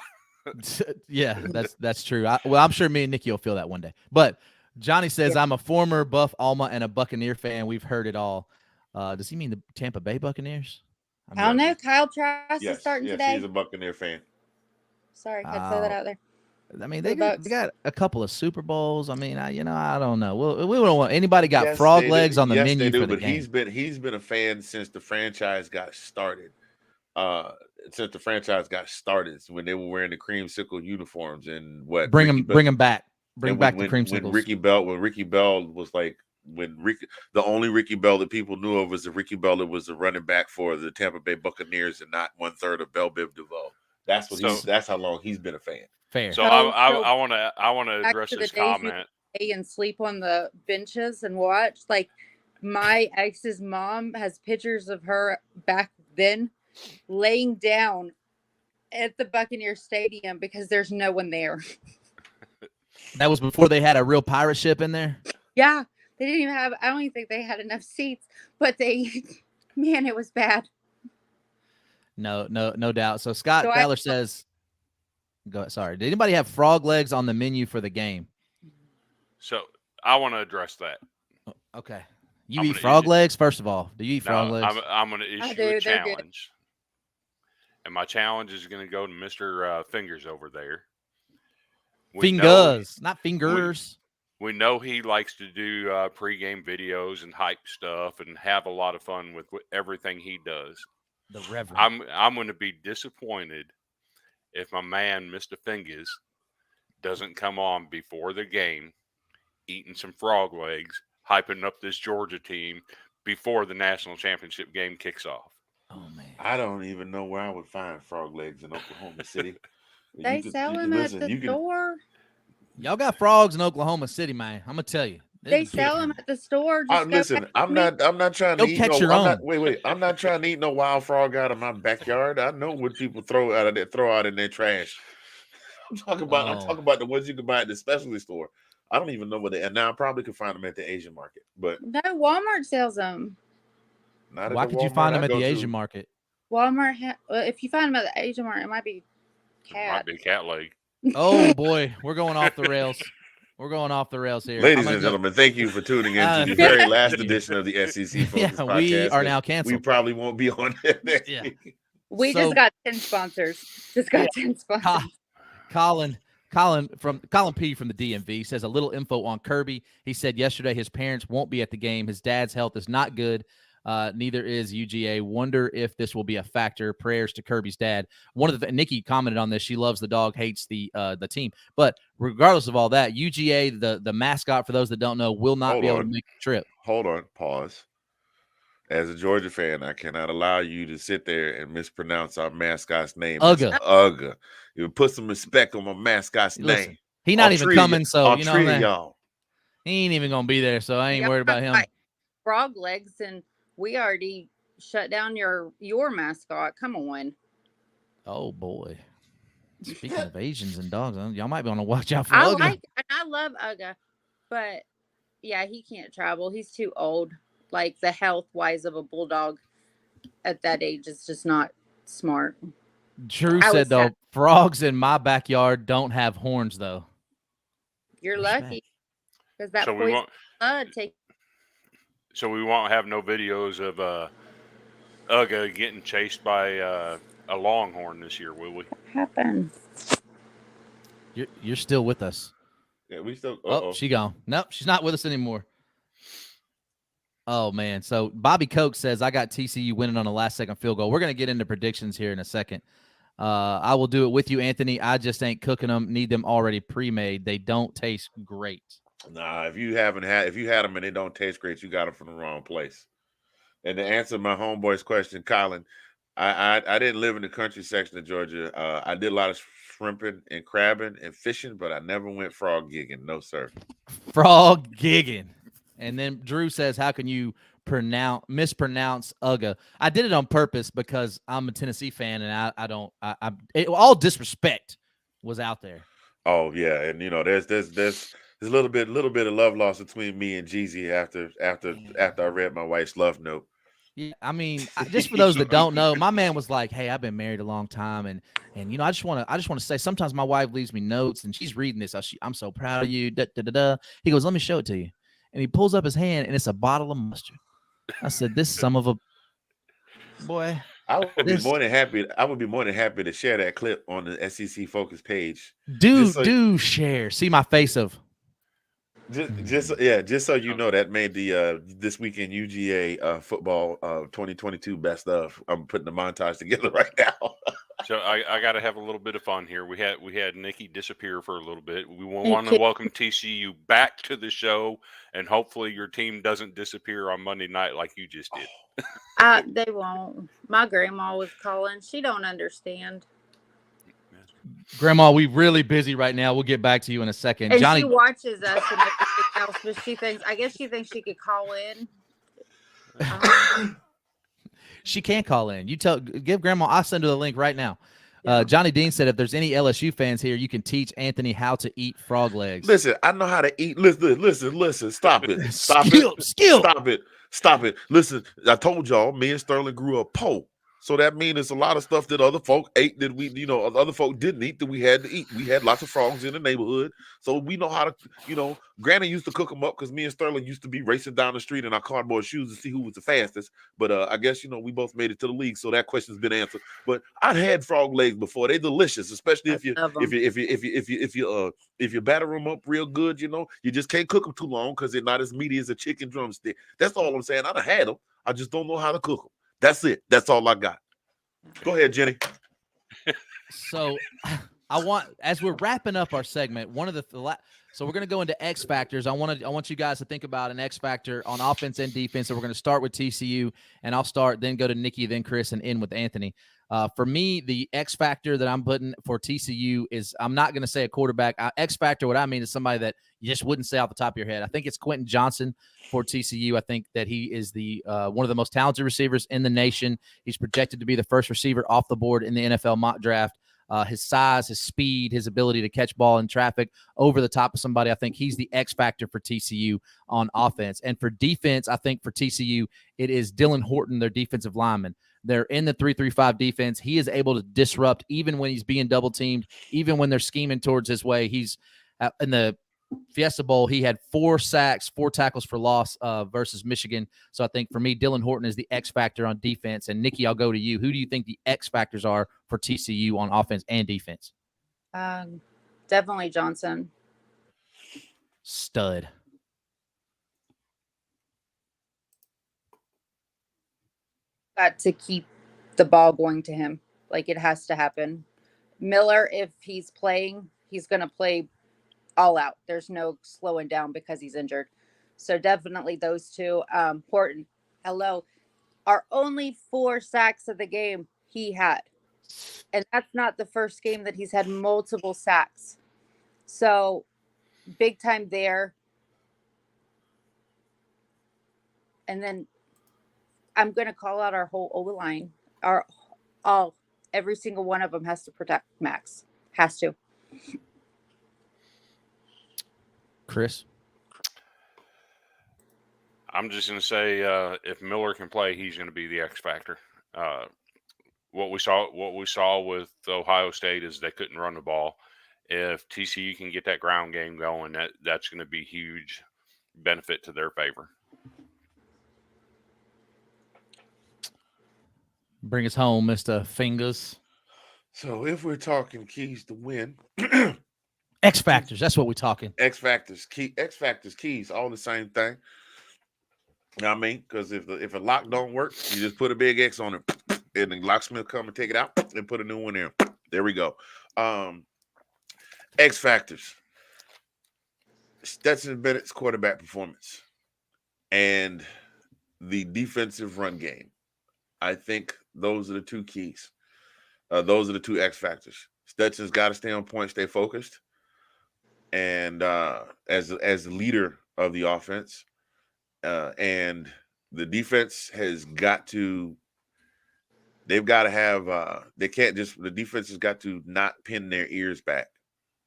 Yeah, that's true. I'm sure me and Nikki will feel that one day. But Johnny says, I'm a former Buff Alma and a Buccaneer fan. We've heard it all. Does he mean the Tampa Bay Buccaneers? I don't know. Kyle Trask is starting today. He's a Buccaneer fan. Sorry, I throw that out there. I mean, they got a couple of Super Bowls. I mean, I don't know. We don't want anybody got frog legs on the menu for the game. He's been a fan since the franchise got started. Since the franchise got started, when they were wearing the creamsicle uniforms and what bring them back. Bring back the creamsicles. When Ricky Bell was like, the only Ricky Bell that people knew of was the Ricky Bell that was the running back for the Tampa Bay Buccaneers and not 1/3 of Bell Biv DeVoe. That's how long he's been a fan. Fair. So I want to address this comment. And sleep on the benches and watch. Like my ex's mom has pictures of her back then laying down at the Buccaneer Stadium because there's no one there. That was before they had a real pirate ship in there? Yeah. They didn't even have, I don't even think they had enough seats, but man, it was bad. No doubt. So Scott Fowler says, sorry, did anybody have frog legs on the menu for the game? So I want to address that. Okay. You eat frog legs, first of all. Do you eat frog legs? I'm going to issue a challenge. And my challenge is going to go to Mr. Fingers over there. Not fingers. We know he likes to do pregame videos and hype stuff and have a lot of fun with everything he does. The Reverend. I'm going to be disappointed if my man, Mr. Fingers, doesn't come on before the game, eating some frog legs, hyping up this Georgia team before the national championship game kicks off. Oh, man. I don't even know where I would find frog legs in Oklahoma City. They sell them at the store. Y'all got frogs in Oklahoma City, man. I'm gonna tell you. They sell them at the store. Listen, I'm not trying to eat I'm not trying to eat no wild frog out of my backyard. I know what people throw out in their trash. I'm talking about the ones you can buy at the specialty store. I don't even know what they. And now I probably could find them at the Asian market, but no, Walmart sells them. Why could you find them at the Asian market? Walmart. If you find them at the Asian market, it might be cat. Might be cat leg. Oh boy, we're going off the rails. We're going off the rails here. Ladies and gentlemen, thank you for tuning in to the very last edition of the SEC Focus podcast. We are now canceled. We probably won't be on next week. We just got 10 sponsors. Colin P from the DMV says a little info on Kirby. He said yesterday his parents won't be at the game. His dad's health is not good. Neither is UGA. Wonder if this will be a factor. Prayers to Kirby's dad. Nikki commented on this. She loves the dog, hates the team. But regardless of all that, UGA, the mascot, for those that don't know, will not be able to make the trip. Hold on. Pause. as a Georgia fan, I cannot allow you to sit there and mispronounce our mascot's name. Uga. It's Uga. You put some respect on my mascot's Listen, name. he not even coming, so all you know three that of y'all. he ain't even gonna be there, so I ain't worried about him. Frog legs, and we already shut down your mascot. Come on. Oh boy. Speaking of Asians and dogs, y'all might be on to watch out for I Uga. I love Uga, but yeah, he can't travel. He's too old. Like the health wise of a bulldog at that age is just not smart. Drew said though, frogs in my backyard don't have horns though. You're lucky because that poison blood takes. So we won't have no videos of Uga getting chased by a longhorn this year, will we? What happened? You're still with us. Yeah, we still. Oh, she gone. Nope, she's not with us anymore. Oh man. So Bobby Coke says I got TCU winning on a last-second field goal. We're gonna get into predictions here in a second. I will do it with you, Anthony. I just ain't cooking them. Need them already pre-made. They don't taste great. Nah, if you had them and they don't taste great, you got them from the wrong place. And to answer my homeboy's question, Colin, I didn't live in the country section of Georgia. I did a lot of shrimping and crabbing and fishing, but I never went frog gigging. No, sir. Frog gigging. And then Drew says, how can you mispronounce Uga? I did it on purpose because I'm a Tennessee fan, and all disrespect was out there. Oh yeah, and there's a little bit of love lost between me and Jeezy after I read my wife's love note. Yeah, I mean, just for those that don't know, my man was like, "Hey, I've been married a long time, and I just want to say, sometimes my wife leaves me notes, and she's reading this. I'm so proud of you." Da, da, da, da. He goes, "Let me show it to you," and he pulls up his hand, and it's a bottle of mustard. I said, "This son of a boy." I would be more than happy to share that clip on the SEC Focus page. Do share. See my face of. Just so you know, that made the this weekend UGA football 2022 best of. I'm putting the montage together right now. So I got to have a little bit of fun here. We had Nikki disappear for a little bit. We want to welcome TCU back to the show, and hopefully your team doesn't disappear on Monday night like you just did. They won't. My grandma was calling. She don't understand. Grandma, we're really busy right now. We'll get back to you in a second. And Johnny, she watches us and everything else, but she thinks she could call in. She can't call in. Give Grandma. I'll send her the link right now. Johnny Dean said, if there's any LSU fans here, you can teach Anthony how to eat frog legs. Listen, I know how to eat. Listen. Stop it. Stop it. Listen, I told y'all, me and Sterling grew up poor. So that means there's a lot of stuff that other folk ate that other folk didn't eat that we had to eat. We had lots of frogs in the neighborhood. So we know how to, Granny used to cook them up because me and Sterling used to be racing down the street in our cardboard shoes to see who was the fastest. But I guess, we both made it to the league. So that question's been answered. But I've had frog legs before. They're delicious, especially if you batter them up real good, you just can't cook them too long because they're not as meaty as a chicken drumstick. That's all I'm saying. I've had them. I just don't know how to cook them. That's it. That's all I got. Go ahead, Jenny. So as we're wrapping up our segment, so we're going to go into X factors. I want you guys to think about an X factor on offense and defense. So we're going to start with TCU, and I'll start, then go to Nikki, then Chris, and end with Anthony. For me, the X factor that I'm putting for TCU is, I'm not going to say a quarterback. X factor, what I mean is somebody that you just wouldn't say off the top of your head. I think it's Quentin Johnson for TCU. I think that he is the one of the most talented receivers in the nation. He's projected to be the first receiver off the board in the NFL mock draft. His size, his speed, his ability to catch ball in traffic over the top of somebody. I think he's the X factor for TCU on offense. And for defense, I think for TCU, it is Dylan Horton, their defensive lineman. They're in the 3-3-5 defense. He is able to disrupt even when he's being double teamed, even when they're scheming towards his way. He's in the Fiesta Bowl, he had 4 sacks, 4 tackles for loss versus Michigan. So I think for me, Dylan Horton is the X factor on defense. And Nikki, I'll go to you. Who do you think the X factors are for TCU on offense and defense? Definitely Johnson. Stud. Got to keep the ball going to him. Like, it has to happen. Miller, if he's playing, he's going to play all out. There's no slowing down because he's injured. So definitely those two. Horton, hello. Our only 4 sacks of the game he had. And that's not the first game that he's had multiple sacks. So big time there. And then I'm going to call out our whole O-line. Every single one of them has to protect Max. Has to. Chris? I'm just going to say if Miller can play, he's going to be the X factor. What we saw with Ohio State is they couldn't run the ball. If TCU can get that ground game going, that's going to be huge benefit to their favor. Bring us home, Mr. Fingers. So if we're talking keys to win, X factors, that's what we're talking. X factors, keys, all the same thing. You know what I mean? Because if a lock don't work, you just put a big X on it, and the locksmith come and take it out and put a new one in. There we go. X factors. Stetson Bennett's quarterback performance and the defensive run game. I think those are the two keys. Those are the two X factors. Stetson's got to stay on point, stay focused, and as the leader of the offense, and the defense has got to. They've got to have. They can't just. The defense has got to not pin their ears back.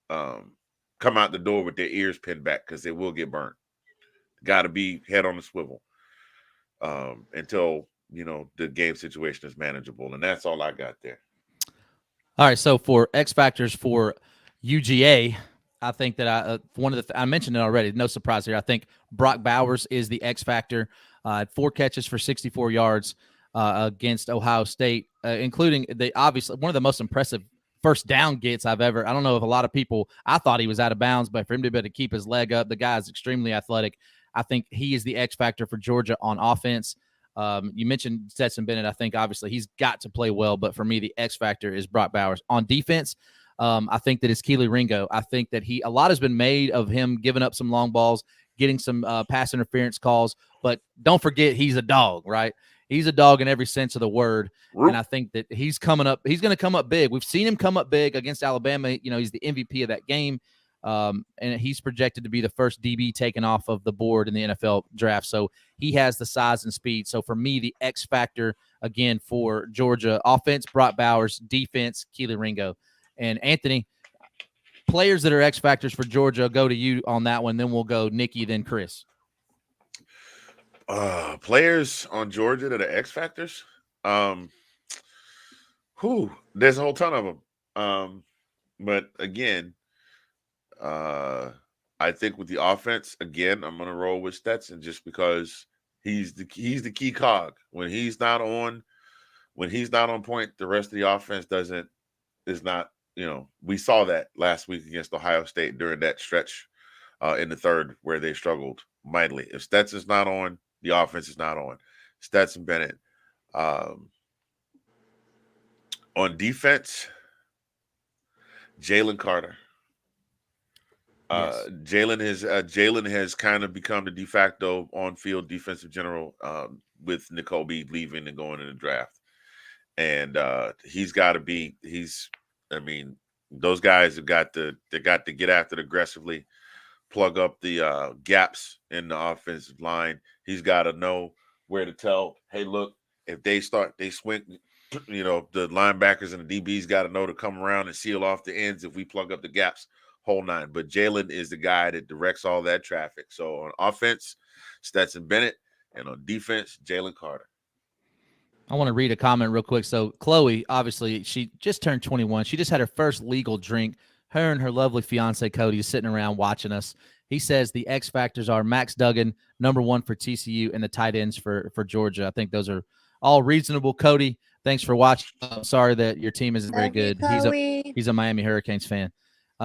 Come out the door with their ears pinned back because they will get burnt. Got to be head on the swivel until the game situation is manageable, and that's all I got there. All right, so for X factors for UGA, I think that I mentioned it already. No surprise here. I think Brock Bowers is the X factor. 4 catches for 64 yards against Ohio State, including obviously one of the most impressive first down gets I've ever. I don't know if a lot of people. I thought he was out of bounds, but for him to be able to keep his leg up, the guy is extremely athletic. I think he is the X factor for Georgia on offense. You mentioned Stetson Bennett. I think obviously he's got to play well, but for me, the X factor is Brock Bowers. On defense, I think that it's Keely Ringo. I think that a lot has been made of him giving up some long balls, getting some pass interference calls, but don't forget he's a dog, right? He's a dog in every sense of the word. And I think that he's coming up. He's going to come up big. We've seen him come up big against Alabama. He's the MVP of that game. And he's projected to be the first DB taken off of the board in the NFL draft. So he has the size and speed. So for me, the X factor, again, for Georgia, offense, Brock Bowers, defense, Keely Ringo. And Anthony, players that are X factors for Georgia, go to you on that one. Then we'll go Nikki, then Chris. Players on Georgia that are X factors. There's a whole ton of them. But again, I think with the offense, again, I'm gonna roll with Stetson just because he's the key cog. When he's not on point, the rest of the offense is not. We saw that last week against Ohio State during that stretch in the third where they struggled mightily. If Stetson's not on, the offense is not on. Stetson Bennett. On defense, Jalen Carter. Yes. Jalen has kind of become the de facto on-field defensive general with N'Kobe leaving and going in the draft, and he's got to be. Those guys have got to get after it aggressively, plug up the gaps in the offensive line. He's got to know where to tell. Hey, look, if they swing. The linebackers and the DBs got to know to come around and seal off the ends if we plug up the gaps. Whole nine. But Jalen is the guy that directs all that traffic. So on offense, Stetson Bennett, and on defense, Jalen Carter. I want to read a comment real quick. So Chloe, obviously, she just turned 21. She just had her first legal drink. Her and her lovely fiance, Cody, is sitting around watching us. He says the X factors are Max Duggan, #1 for TCU, and the tight ends for Georgia. I think those are all reasonable. Cody, thanks for watching. I'm sorry that your team isn't very good. He's a Miami Hurricanes fan.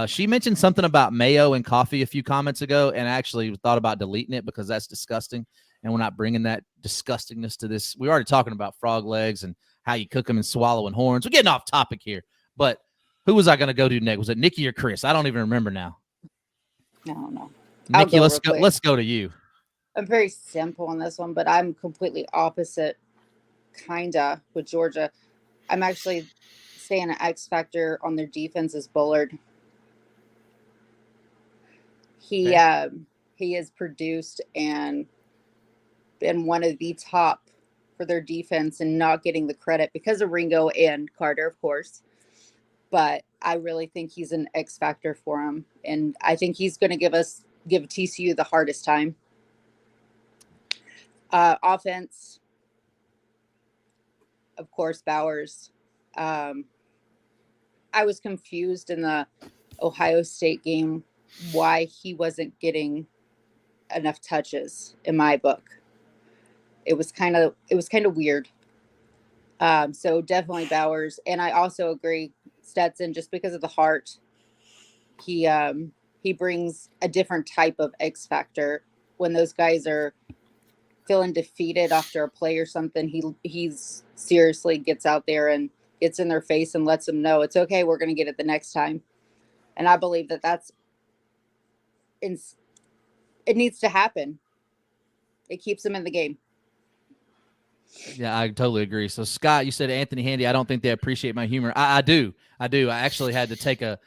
She mentioned something about mayo and coffee a few comments ago, and I actually thought about deleting it because that's disgusting, and we're not bringing that disgustingness to this. We're already talking about frog legs and how you cook them and swallowing horns. We're getting off topic here, but who was I going to go to next? Was it Nikki or Chris? I don't even remember now. No. Nikki, let's go to you. I'm very simple on this one, but I'm completely opposite kinda with Georgia. I'm actually saying an X factor on their defense is Bullard. He has produced and been one of the top for their defense and not getting the credit because of Ringo and Carter, of course. But I really think he's an X factor for him, and I think he's going to give TCU the hardest time. Offense, of course, Bowers. I was confused in the Ohio State game why he wasn't getting enough touches in my book. It was kind of weird. So definitely Bowers, and I also agree Stetson, just because of the heart. He brings a different type of X factor when those guys are feeling defeated after a play or something. He's seriously gets out there and gets in their face and lets them know it's okay. We're going to get it the next time. And I believe it needs to happen. It keeps them in the game. Yeah, I totally agree. So, Scott, you said Anthony Handy. I don't think they appreciate my humor. I do. I actually had to take a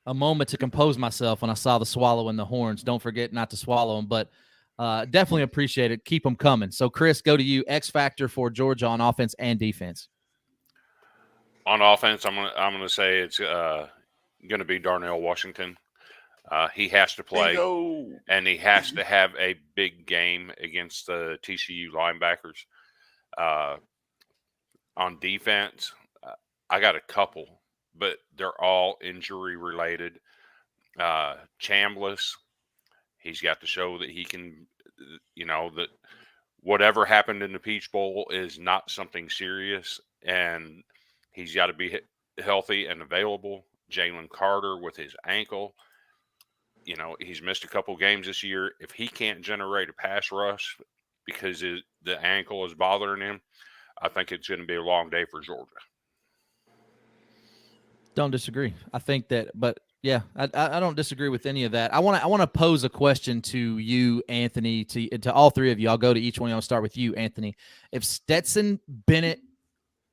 moment to compose myself when I saw the swallow and the horns. Don't forget not to swallow them, but definitely appreciate it. Keep them coming. So, Chris, go to you. X factor for Georgia on offense and defense. On offense, I'm gonna say it's gonna be Darnell Washington. He has to play, Bingo. and he has to have a big game against the TCU linebackers. On defense, I got a couple, but they're all injury related. Chambliss, he's got to show that he can, that whatever happened in the Peach Bowl is not something serious, and he's got to be healthy and available. Jalen Carter with his ankle, he's missed a couple games this year. If he can't generate a pass rush because the ankle is bothering him, I think it's going to be a long day for Georgia. Don't disagree. I think that, but yeah, I don't disagree with any of that. I want to pose a question to you, Anthony, to all three of you. I'll go to each one. I'll start with you, Anthony. If Stetson Bennett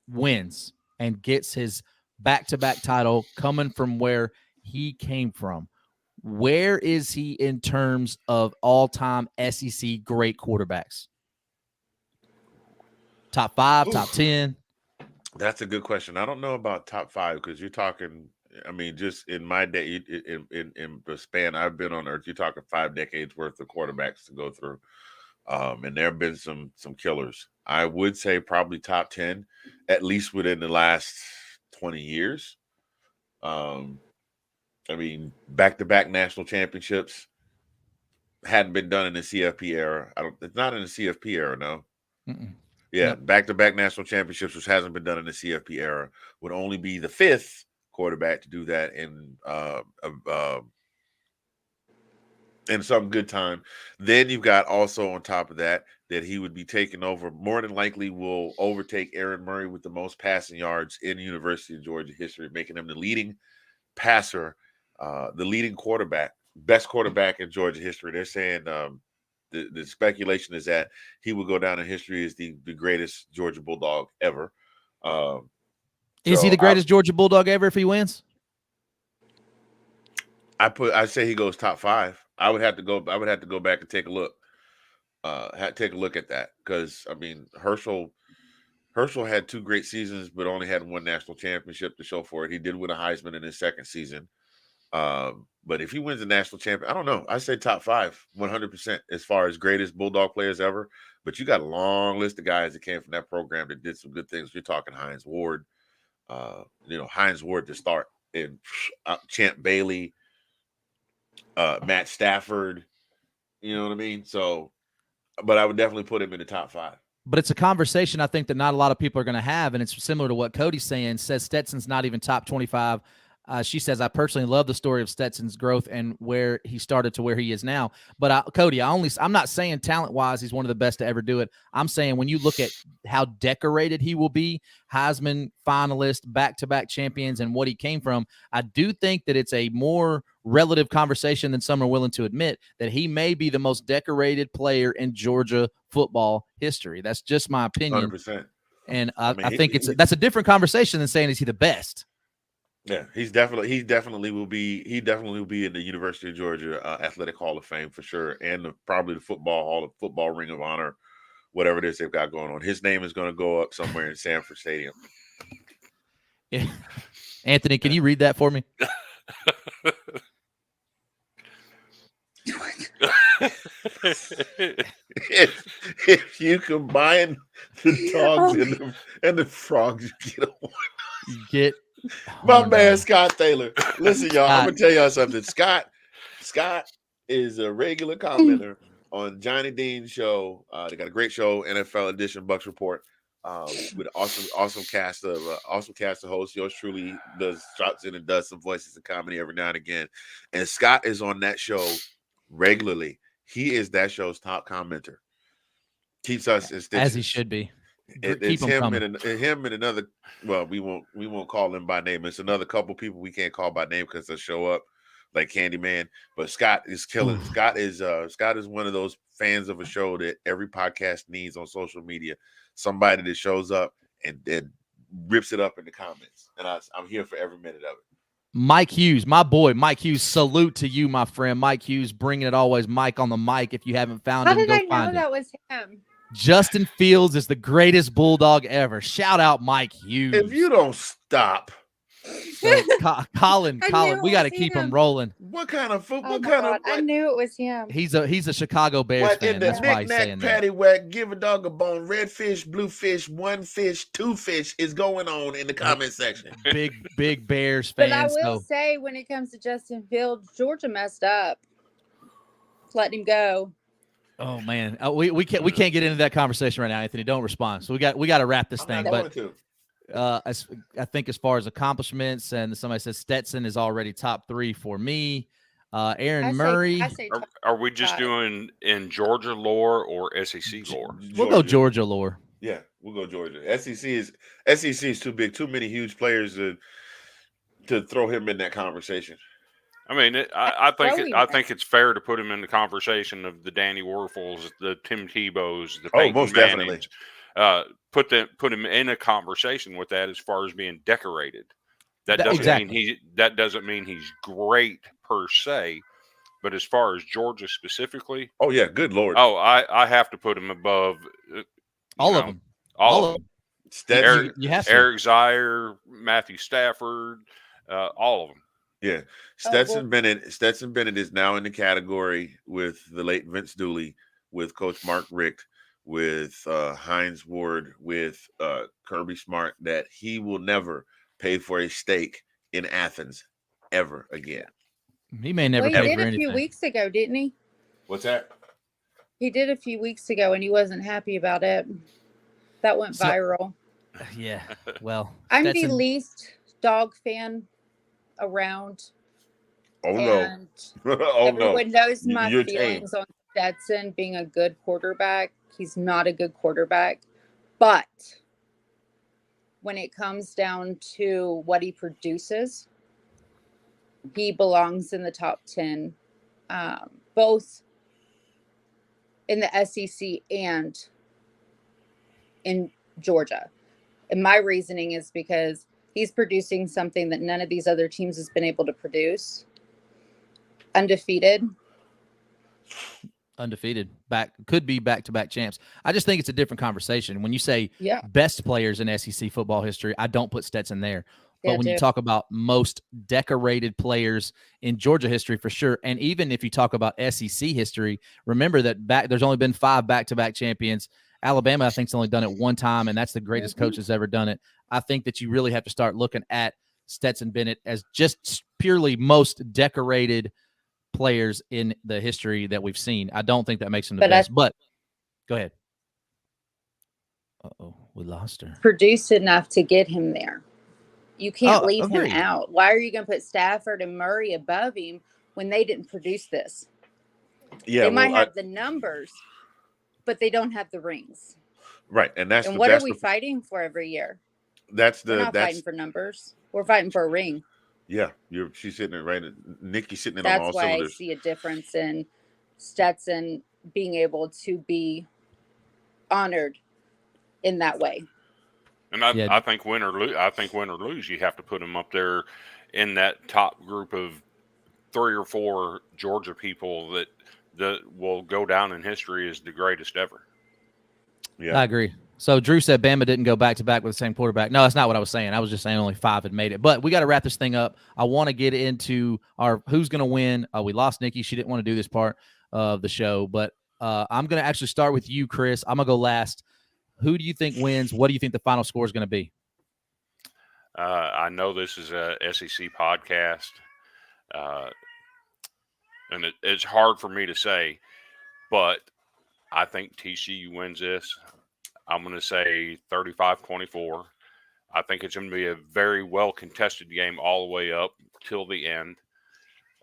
wins and gets his back-to-back title coming from where he came from, where is he in terms of all-time SEC great quarterbacks? Top 5, top 10? That's a good question. I don't know about top 5 because you're talking, just in my day, in the span I've been on earth, you're talking 5 decades worth of quarterbacks to go through. And there have been some killers. I would say probably top 10, at least within the last 20 years. Back-to-back national championships hadn't been done in the CFP era. It's not in the CFP era, no. Mm-mm. Yeah, Nope. back-to-back national championships, which hasn't been done in the CFP era, would only be the 5th quarterback to do that in some good time. Then you've got also on top of that he would be taking over, more than likely will overtake Aaron Murray with the most passing yards in University of Georgia history, making him the leading passer, the leading quarterback, best quarterback in Georgia history. They're saying the speculation is that he will go down in history as the greatest Georgia Bulldog ever. Is he the greatest Georgia Bulldog ever if he wins? I say he goes top 5. I would have to go back and take a look. Take a look at that because Herschel had 2 great seasons, but only had 1 national championship to show for it. He did win a Heisman in his 2nd season. But if he wins the national champion, I don't know. I say top 5, 100% as far as greatest Bulldog players ever. But you got a long list of guys that came from that program that did some good things. You're talking Hines Ward, Hines Ward to start, and Champ Bailey, Matt Stafford. You know what I mean? So, but I would definitely put him in the top 5. But it's a conversation I think that not a lot of people are going to have, and it's similar to what Cody's saying. Says Stetson's not even top 25. She says, I personally love the story of Stetson's growth and where he started to where he is now. But Cody, I'm not saying talent-wise he's one of the best to ever do it. I'm saying when you look at how decorated he will be, Heisman finalist, back-to-back champions, and what he came from, I do think that it's a more relative conversation than some are willing to admit that he may be the most decorated player in Georgia football history. That's just my opinion. 100%. And I mean, I think that's a different conversation than saying is he the best. Yeah, he definitely will be in the University of Georgia Athletic Hall of Fame for sure, and probably the football Ring of Honor, whatever it is they've got going on. His name is going to go up somewhere in Sanford Stadium. Yeah. Anthony, can you read that for me? if you combine the dogs and the frogs, you get my man Scott Taylor. Listen, y'all, I'm gonna tell y'all something. Scott is a regular commenter on Johnny Dean's show. They got a great show, NFL Edition Bucks Report, with awesome cast of hosts. Yours truly drops in and does some voices and comedy every now and again. And Scott is on that show regularly. He is that show's top commenter. Keeps us in stitches, as he should be. It's him and another. Well, we won't call him by name. It's another couple people we can't call by name because they'll show up like Candyman. But Scott is killing. Oof. Scott is one of those fans of a show that every podcast needs on social media. Somebody that shows up and rips it up in the comments. And I'm here for every minute of it. Mike Hughes, my boy, Mike Hughes, salute to you, my friend. Mike Hughes, bringing it always. Mike on the mic. If you haven't found him, go find him. How did I know that was him? Justin Fields is the greatest Bulldog ever. Shout out Mike Hughes. If you don't stop. So, Colin, we got to keep him rolling. What kind of football? I knew it was him. He's a Chicago Bears fan. That's why he's saying that. Paddywhack, give a dog a bone. Red fish, blue fish, one fish, two fish is going on in the comment section. Big Bears fan. But I will say, when it comes to Justin Fields, Georgia messed up. Let him go. Oh man, we can't get into that conversation right now, Anthony. Don't respond. So we got to wrap this thing. But I think as far as accomplishments, and somebody says Stetson is already top 3 for me. Aaron Murray. Are we just doing in Georgia lore or SEC lore? We'll go Georgia lore. Yeah, we'll go Georgia. SEC is too big. Too many huge players to throw him in that conversation. I mean, I think it's fair to put him in the conversation of the Danny Werfels, the Tim Tebow's, the Peyton most Mannings. Definitely. Put him in a conversation with that as far as being decorated. That doesn't mean he's great per se, but as far as Georgia specifically, oh yeah, good Lord. Oh, I have to put him above all of them. All of them. Eric Zier, Matthew Stafford, all of them. Yeah, Stetson Bennett is now in the category with the late Vince Dooley, with Coach Mark Richt, with Hines Ward, with Kirby Smart, that he will never pay for a steak in Athens ever again. He may never pay for anything. He did a few weeks ago, didn't he? What's that? He did a few weeks ago, and he wasn't happy about it. That went viral. Yeah, well. I'm the least dog fan around. Oh, no. Everyone knows my feelings on Stetson being a good quarterback. He's not a good quarterback. But when it comes down to what he produces, he belongs in the top 10, both in the SEC and in Georgia. And my reasoning is because he's producing something that none of these other teams has been able to produce. Undefeated. Could be back-to-back champs. I just think it's a different conversation. When you say best players in SEC football history, I don't put Stetson there. But when you talk about most decorated players in Georgia history, for sure, and even if you talk about SEC history, remember that there's only been 5 back-to-back champions. Alabama, I think, has only done it one time, and that's the greatest coach that's ever done it. I think that you really have to start looking at Stetson Bennett as just purely most decorated players in the history that we've seen. I don't think that makes him the best, but go ahead. Uh-oh, we lost her. Produced enough to get him there. You can't leave him out. Why are you going to put Stafford and Murray above him when they didn't produce this? Yeah, they might have the numbers, but they don't have the rings. Right, and what are we fighting for every year? We're not fighting for numbers. We're fighting for a ring. Yeah, she's sitting there right. Nikki's sitting in on all cylinders. That's why I see a difference in Stetson being able to be honored in that way. And I think win or lose, you have to put them up there in that top group of 3 or 4 Georgia people that will go down in history as the greatest ever. Yeah, I agree. So Drew said Bama didn't go back-to-back with the same quarterback. No, that's not what I was saying. I was just saying only 5 had made it. But we got to wrap this thing up. I want to get into our who's going to win. We lost Nikki. She didn't want to do this part of the show. But I'm going to actually start with you, Chris. I'm going to go last. Who do you think wins? What do you think the final score is going to be? I know this is a SEC podcast, and it's hard for me to say, but I think TCU wins this. I'm going to say 35-24. I think it's going to be a very well-contested game all the way up till the end.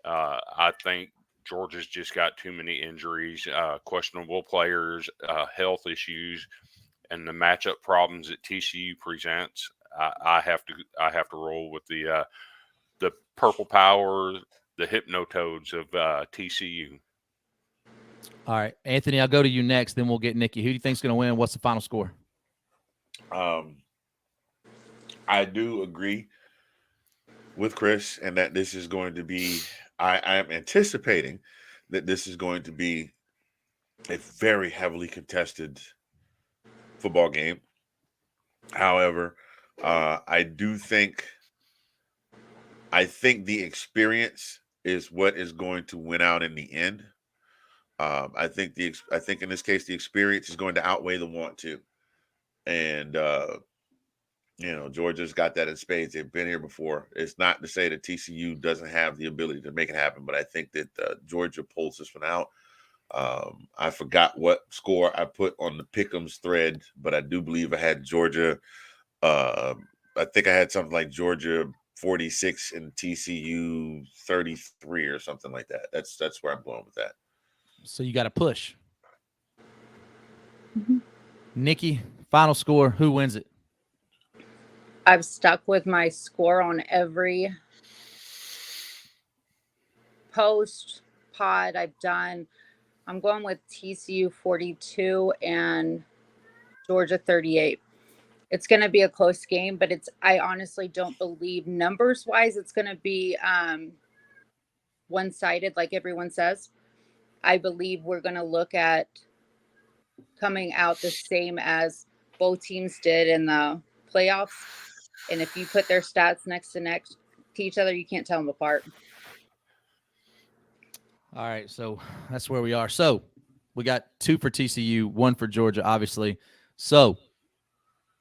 I think Georgia's just got too many injuries, questionable players, health issues, and the matchup problems that TCU presents. I have to roll with the purple power, the hypnotoads of TCU. All right, Anthony, I'll go to you next. Then we'll get Nikki. Who do you think's going to win? What's the final score? I do agree with Chris, and that this is going to be. I am anticipating that this is going to be a very heavily contested football game. However, I think the experience is what is going to win out in the end. I think in this case the experience is going to outweigh the want to, and Georgia's got that in spades. They've been here before. It's not to say that TCU doesn't have the ability to make it happen, but I think that Georgia pulls this one out. I forgot what score I put on the Pick'ems thread, but I do believe I had Georgia. I think I had something like Georgia 46 and TCU 33 or something like that. That's where I'm going with that. So you got to push. Nikki, final score. Who wins it? I've stuck with my score on every post pod I've done. I'm going with TCU 42 and Georgia 38. It's going to be a close game, but I honestly don't believe numbers wise it's going to be one-sided like everyone says. I believe we're going to look at coming out the same as both teams did in the playoffs. And if you put their stats next to each other, you can't tell them apart. All right, so that's where we are. So we got 2 for TCU, 1 for Georgia, obviously. So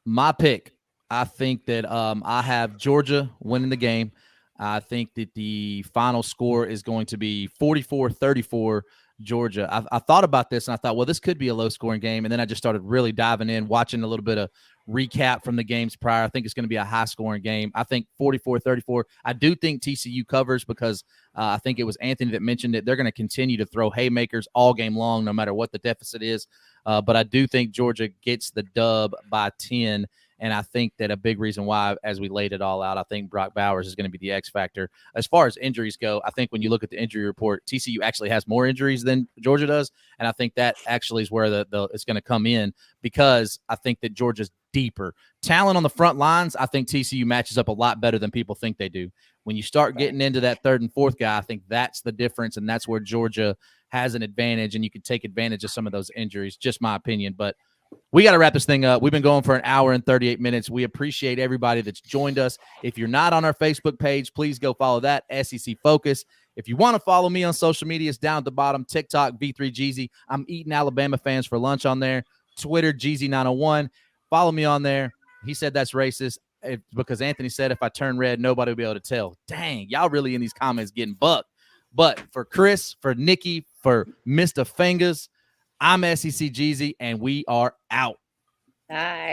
my pick, I think that I have Georgia winning the game. I think that the final score is going to be 44-34 Georgia. I thought about this, and I thought, well, this could be a low-scoring game. And then I just started really diving in, watching a little bit of recap from the games prior. I think it's going to be a high-scoring game. I think 44-34. I do think TCU covers because I think it was Anthony that mentioned it. They're going to continue to throw haymakers all game long, no matter what the deficit is. But I do think Georgia gets the dub by 10. And I think that a big reason why, as we laid it all out, I think Brock Bowers is going to be the X factor. As far as injuries go, I think when you look at the injury report, TCU actually has more injuries than Georgia does. And I think that actually is where it's going to come in, because I think that Georgia's deeper. Talent on the front lines, I think TCU matches up a lot better than people think they do. When you start getting into that 3rd and 4th guy, I think that's the difference, and that's where Georgia has an advantage, and you can take advantage of some of those injuries, just my opinion. But we got to wrap this thing up. We've been going for an hour and 38 minutes. We appreciate everybody that's joined us. If you're not on our Facebook page, please go follow that, SEC Focus. If you want to follow me on social media, it's down at the bottom, TikTok, V3Jeezy. I'm eating Alabama fans for lunch on there. Twitter, Jeezy901. Follow me on there. He said that's racist because Anthony said if I turn red, nobody will be able to tell. Dang, y'all really in these comments getting bucked. But for Chris, for Nikki, for Mr. Fingers, I'm SEC Jeezy, and we are out. Bye.